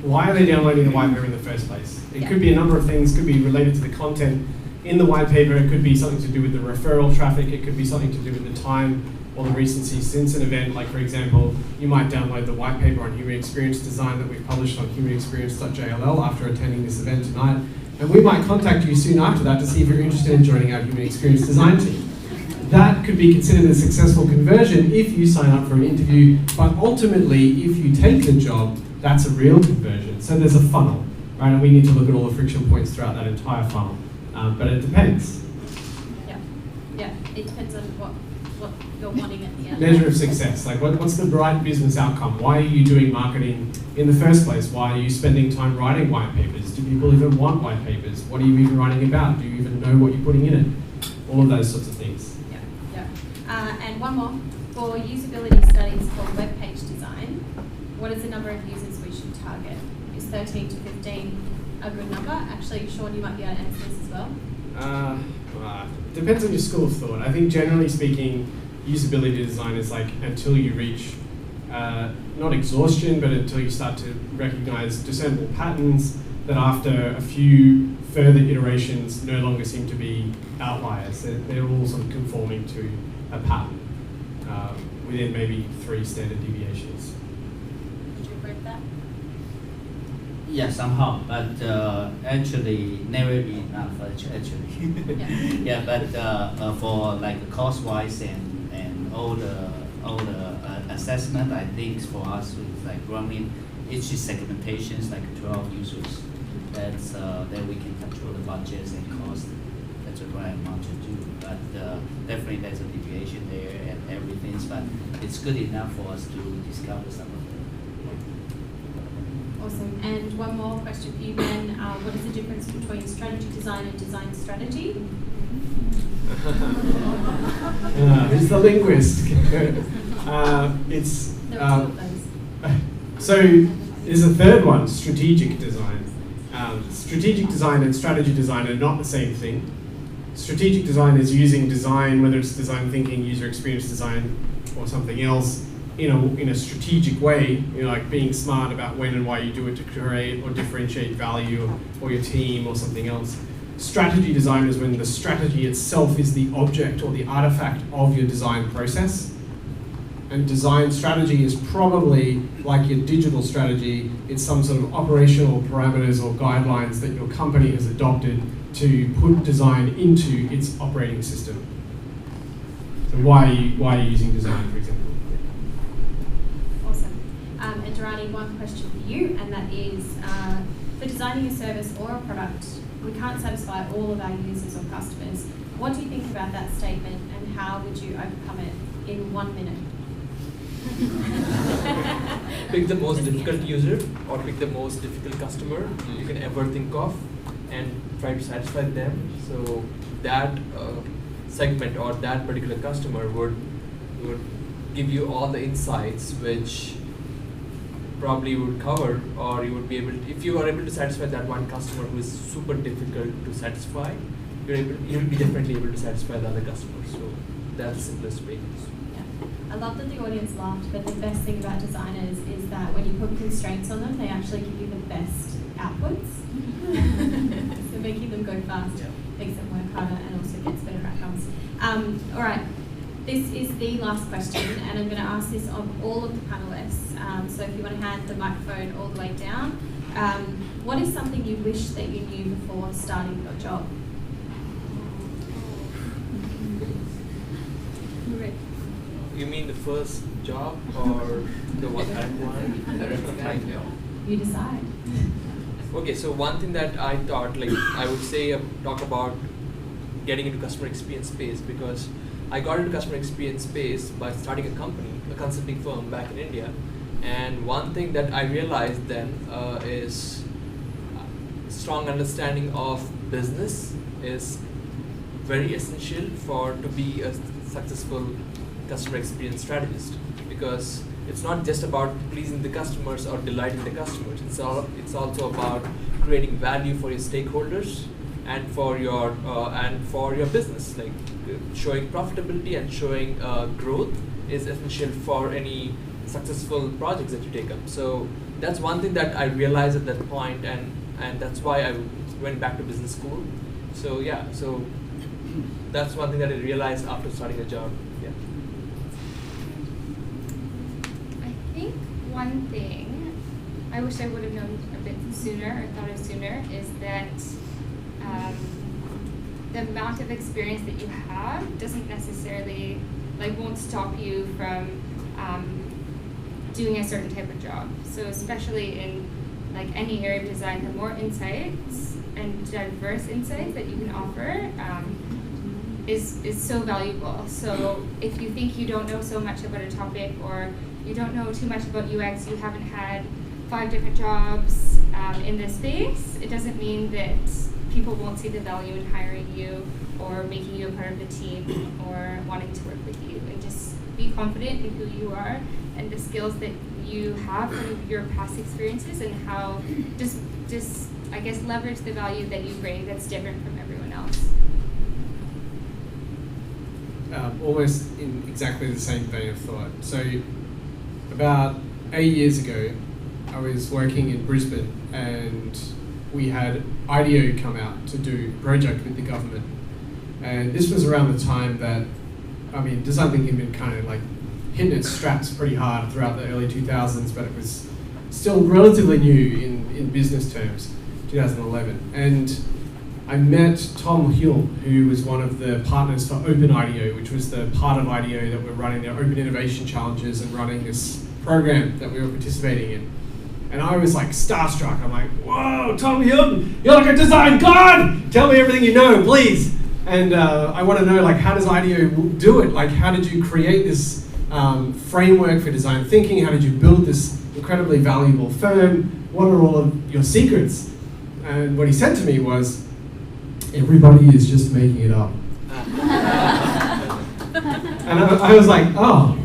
why are they downloading the white paper in the first place? It could be a number of things. Could be related to the content in the white paper. It could be something to do with the referral traffic. It could be something to do with the time or the recency since an event. Like for example, you might download the white paper on human experience design that we've published on humanexperience.jll after attending this event tonight. And we might contact you soon after that to see if you're interested in joining our human experience design team. That could be considered a successful conversion if you sign up for an interview, but ultimately, if you take the job, that's a real conversion. So there's a funnel, right? And we need to look at all the friction points throughout that entire funnel. But it depends. Yeah, it depends on what you're wanting at the end. Measure of success, like what's the right business outcome? Why are you doing marketing in the first place? Why are you spending time writing white papers? Do people even want white papers? What are you even writing about? Do you even know what you're putting in it? All of those sorts of things. Yeah. And one more, for usability studies for web page design, what is the number of users we should target? Is 13 to 15 a good number? Actually, Sean, you might be able to answer this as well. Depends on your school of thought. I think generally speaking, usability design is like until you reach not exhaustion, but until you start to recognize discernible patterns, that after a few further iterations no longer seem to be outliers. They're all sort of conforming to a pattern within maybe 3 standard deviations. Would you agree with that? Yeah, somehow, but actually never be enough. Actually, Yeah. yeah. But for like cost-wise and all the assessment, I think for us with like running each segmentation is like 12 users. That's then we can control the budgets and cost. That's the right amount to do. But definitely there's a deviation there and everything. But it's good enough for us to discover some of them. Awesome. And one more question for you, Ben. What is the difference between strategy design and design strategy? Who's the linguist? It's There are 2 of those. so there's a third one, strategic design. Strategic design and strategy design are not the same thing. Strategic design is using design, whether it's design thinking, user experience design, or something else, in a strategic way, like being smart about when and why you do it to create or differentiate value or your team or something else. Strategy design is when the strategy itself is the object or the artifact of your design process. And design strategy is probably like your digital strategy. It's some sort of operational parameters or guidelines that your company has adopted to put design into its operating system. So why are you using design, for example? Awesome. And Durrani, one question for you, and that is, for designing a service or a product, we can't satisfy all of our users or customers. What do you think about that statement, and how would you overcome it in 1 minute? Pick the most difficult user or pick the most difficult customer you can ever think of and try to satisfy them. So that segment or that particular customer would give you all the insights which probably you would cover, or you would be able to, if you are able to satisfy that one customer who is super difficult to satisfy, you'll be definitely able to satisfy the other customers. So that's the simplest way. I love that the audience laughed, but the best thing about designers is that when you put constraints on them, they actually give you the best outputs. So making them go fast makes them work harder and also gets better outcomes. All right, this is the last question, and I'm going to ask this of all of the panelists. So if you want to hand the microphone all the way down, what is something you wish that you knew before starting your job? You mean the first job or the one-time one? You decide. Okay, so one thing that I thought, like I would say, talk about getting into customer experience space, because I got into customer experience space by starting a company, a consulting firm back in India. And one thing that I realized then is strong understanding of business is very essential to be a successful customer experience strategist, because it's not just about pleasing the customers or delighting the customers. It's also about creating value for your stakeholders and for your business. Like showing profitability and showing growth is essential for any successful projects that you take up. So that's one thing that I realized at that point, and that's why I went back to business school. So yeah, so that's one thing that I realized after starting a job. Yeah. I think one thing I wish I would have known a bit sooner or thought of sooner is that the amount of experience that you have doesn't necessarily, won't stop you from doing a certain type of job. So especially in any area of design, the more insights and diverse insights that you can offer is so valuable. So if you think you don't know so much about a topic, or you don't know too much about UX, you haven't had 5 different jobs in this space, it doesn't mean that people won't see the value in hiring you or making you a part of the team or wanting to work with you. And just be confident in who you are and the skills that you have from your past experiences, and how just I guess leverage the value that you bring that's different from everyone else. Almost in exactly the same vein of thought. So about 8 years ago, I was working in Brisbane, and we had IDEO come out to do a project with the government. And this was around the time that, design thinking had been kind of like hitting its straps pretty hard throughout the early 2000s, but it was still relatively new in business terms, 2011. And I met Tom Hill, who was one of the partners for Open IDEO, which was the part of IDEO that were running their Open Innovation Challenges and running this program that we were participating in. And I was like starstruck. I'm like, whoa, Tom Hill, you're like a design god! Tell me everything you know, please. And I want to know, like, how does IDEO do it? Like, how did you create this framework for design thinking? How did you build this incredibly valuable firm? What are all of your secrets? And what he said to me was, everybody is just making it up. And I was like, oh,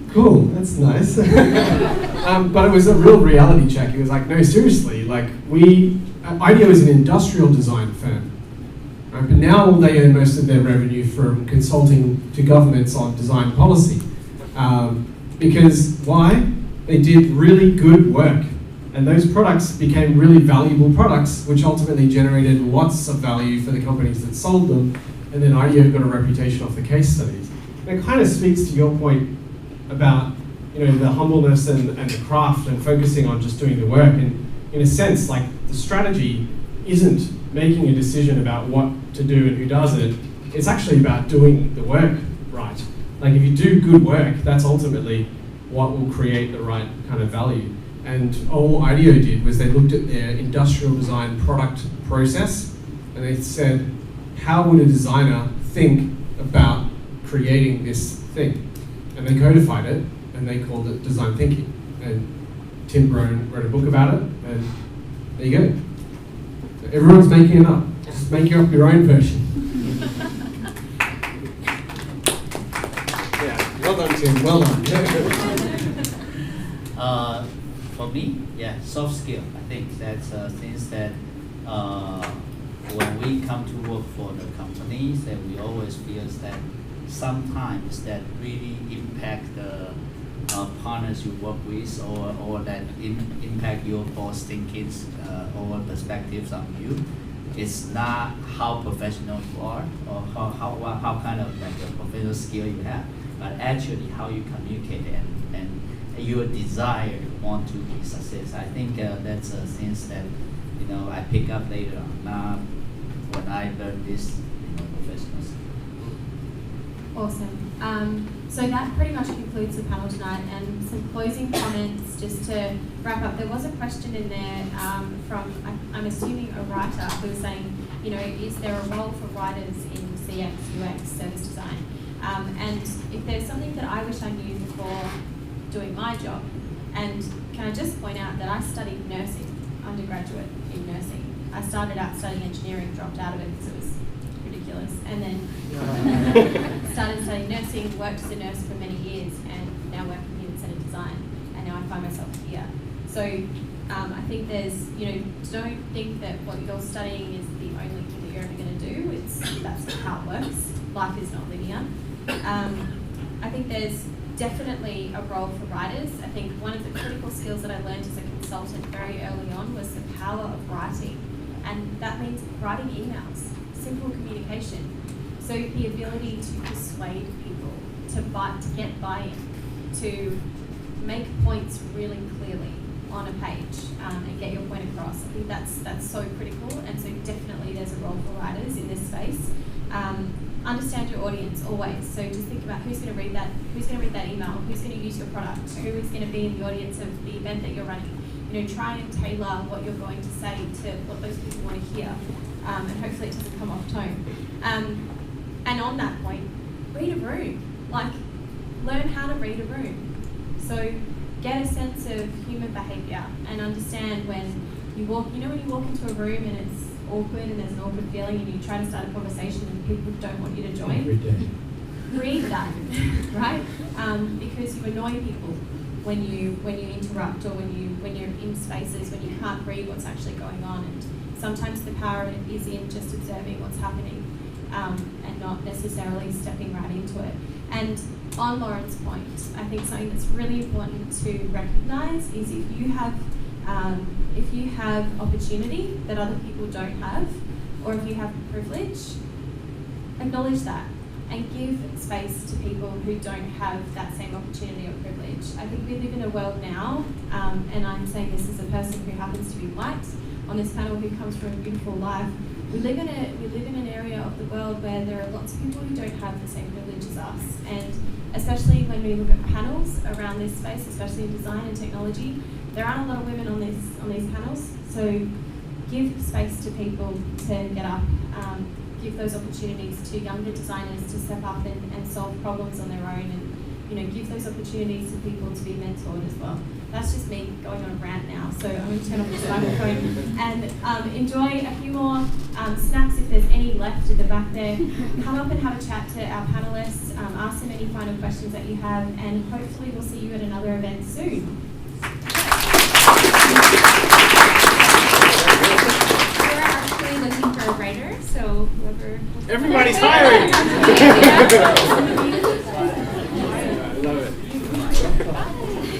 cool, that's nice. But it was a real reality check. He was like, no, seriously, like IDEO is an industrial design firm. But now they earn most of their revenue from consulting to governments on design policy. Because why? They did really good work. And those products became really valuable products, which ultimately generated lots of value for the companies that sold them. And then IDEO got a reputation off the case studies. And it kind of speaks to your point about the humbleness and the craft and focusing on just doing the work. And in a sense, like the strategy isn't making a decision about what to do and who does it. It's actually about doing the work right. Like if you do good work, that's ultimately what will create the right kind of value. And all IDEO did was they looked at their industrial design product process and they said, how would a designer think about creating this thing? And they codified it and they called it design thinking. And Tim Brown wrote a book about it, and there you go. So everyone's making it up. Just make up your own version. Yeah, well done, Tim. Well done. For me, soft skill. I think that's things that when we come to work for the companies, that we always feel that sometimes that really impact the partners you work with, or that impact your boss thinking or perspectives on you. It's not how professional you are or how kind of like a professional skill you have, but actually how you communicate and your desire want to be success. I think that's things that I pick up later on, not when I learn this professional skill. Awesome. So that pretty much concludes the panel tonight, and some closing comments just to wrap up. There was a question in there from, I'm assuming, a writer who was saying, is there a role for writers in CX, UX, service design? And if there's something that I wish I knew before doing my job, and can I just point out that I studied nursing, undergraduate in nursing. I started out studying engineering, dropped out of it because it was ridiculous, and then started studying nursing, worked as a nurse for many years, and now work in human centered design, and now I find myself here. So I think there's, don't think that what you're studying is the only thing that you're ever going to do. That's how it works. Life is not linear. I think there's definitely a role for writers. I think one of the critical skills that I learned as a consultant very early on was the power of writing, and that means writing emails, simple communication. So the ability to persuade people, to get buy-in, to make points really clearly on a page and get your point across. I think that's so critical, and so definitely there's a role for writers in this space. Understand your audience always. So just think about who's going to read that email, who's going to use your product, who is going to be in the audience of the event that you're running. Try and tailor what you're going to say to what those people want to hear, and hopefully it doesn't come off tone. And on that point, read a room. Learn how to read a room. So get a sense of human behaviour and understand when you walk. When you walk into a room and it's awkward and there's an awkward feeling and you try to start a conversation and people don't want you to join. Every day. Read that, right? Because you annoy people when you interrupt, or when you're in spaces when you can't read what's actually going on. And sometimes the power is in just observing what's happening and not necessarily stepping right into it. And on Lauren's point, I think something that's really important to recognise is if you have If you have opportunity that other people don't have, or if you have privilege, acknowledge that and give space to people who don't have that same opportunity or privilege. I think we live in a world now, and I'm saying this as a person who happens to be white on this panel, who comes from a beautiful life. We live in an area of the world where there are lots of people who don't have the same privilege as us, and especially when we look at panels around this space, especially in design and technology, there aren't a lot of women on these panels. So give space to people to get up. Give those opportunities to younger designers to step up and solve problems on their own, and give those opportunities to people to be mentored as well. That's just me going on a rant now, so I'm going to turn off this microphone and enjoy a few more snacks if there's any left at the back there. Come up and have a chat to our panelists, ask them any final questions that you have, and hopefully we'll see you at another event soon. Looking for a writer, so whoever. Everybody's hiring!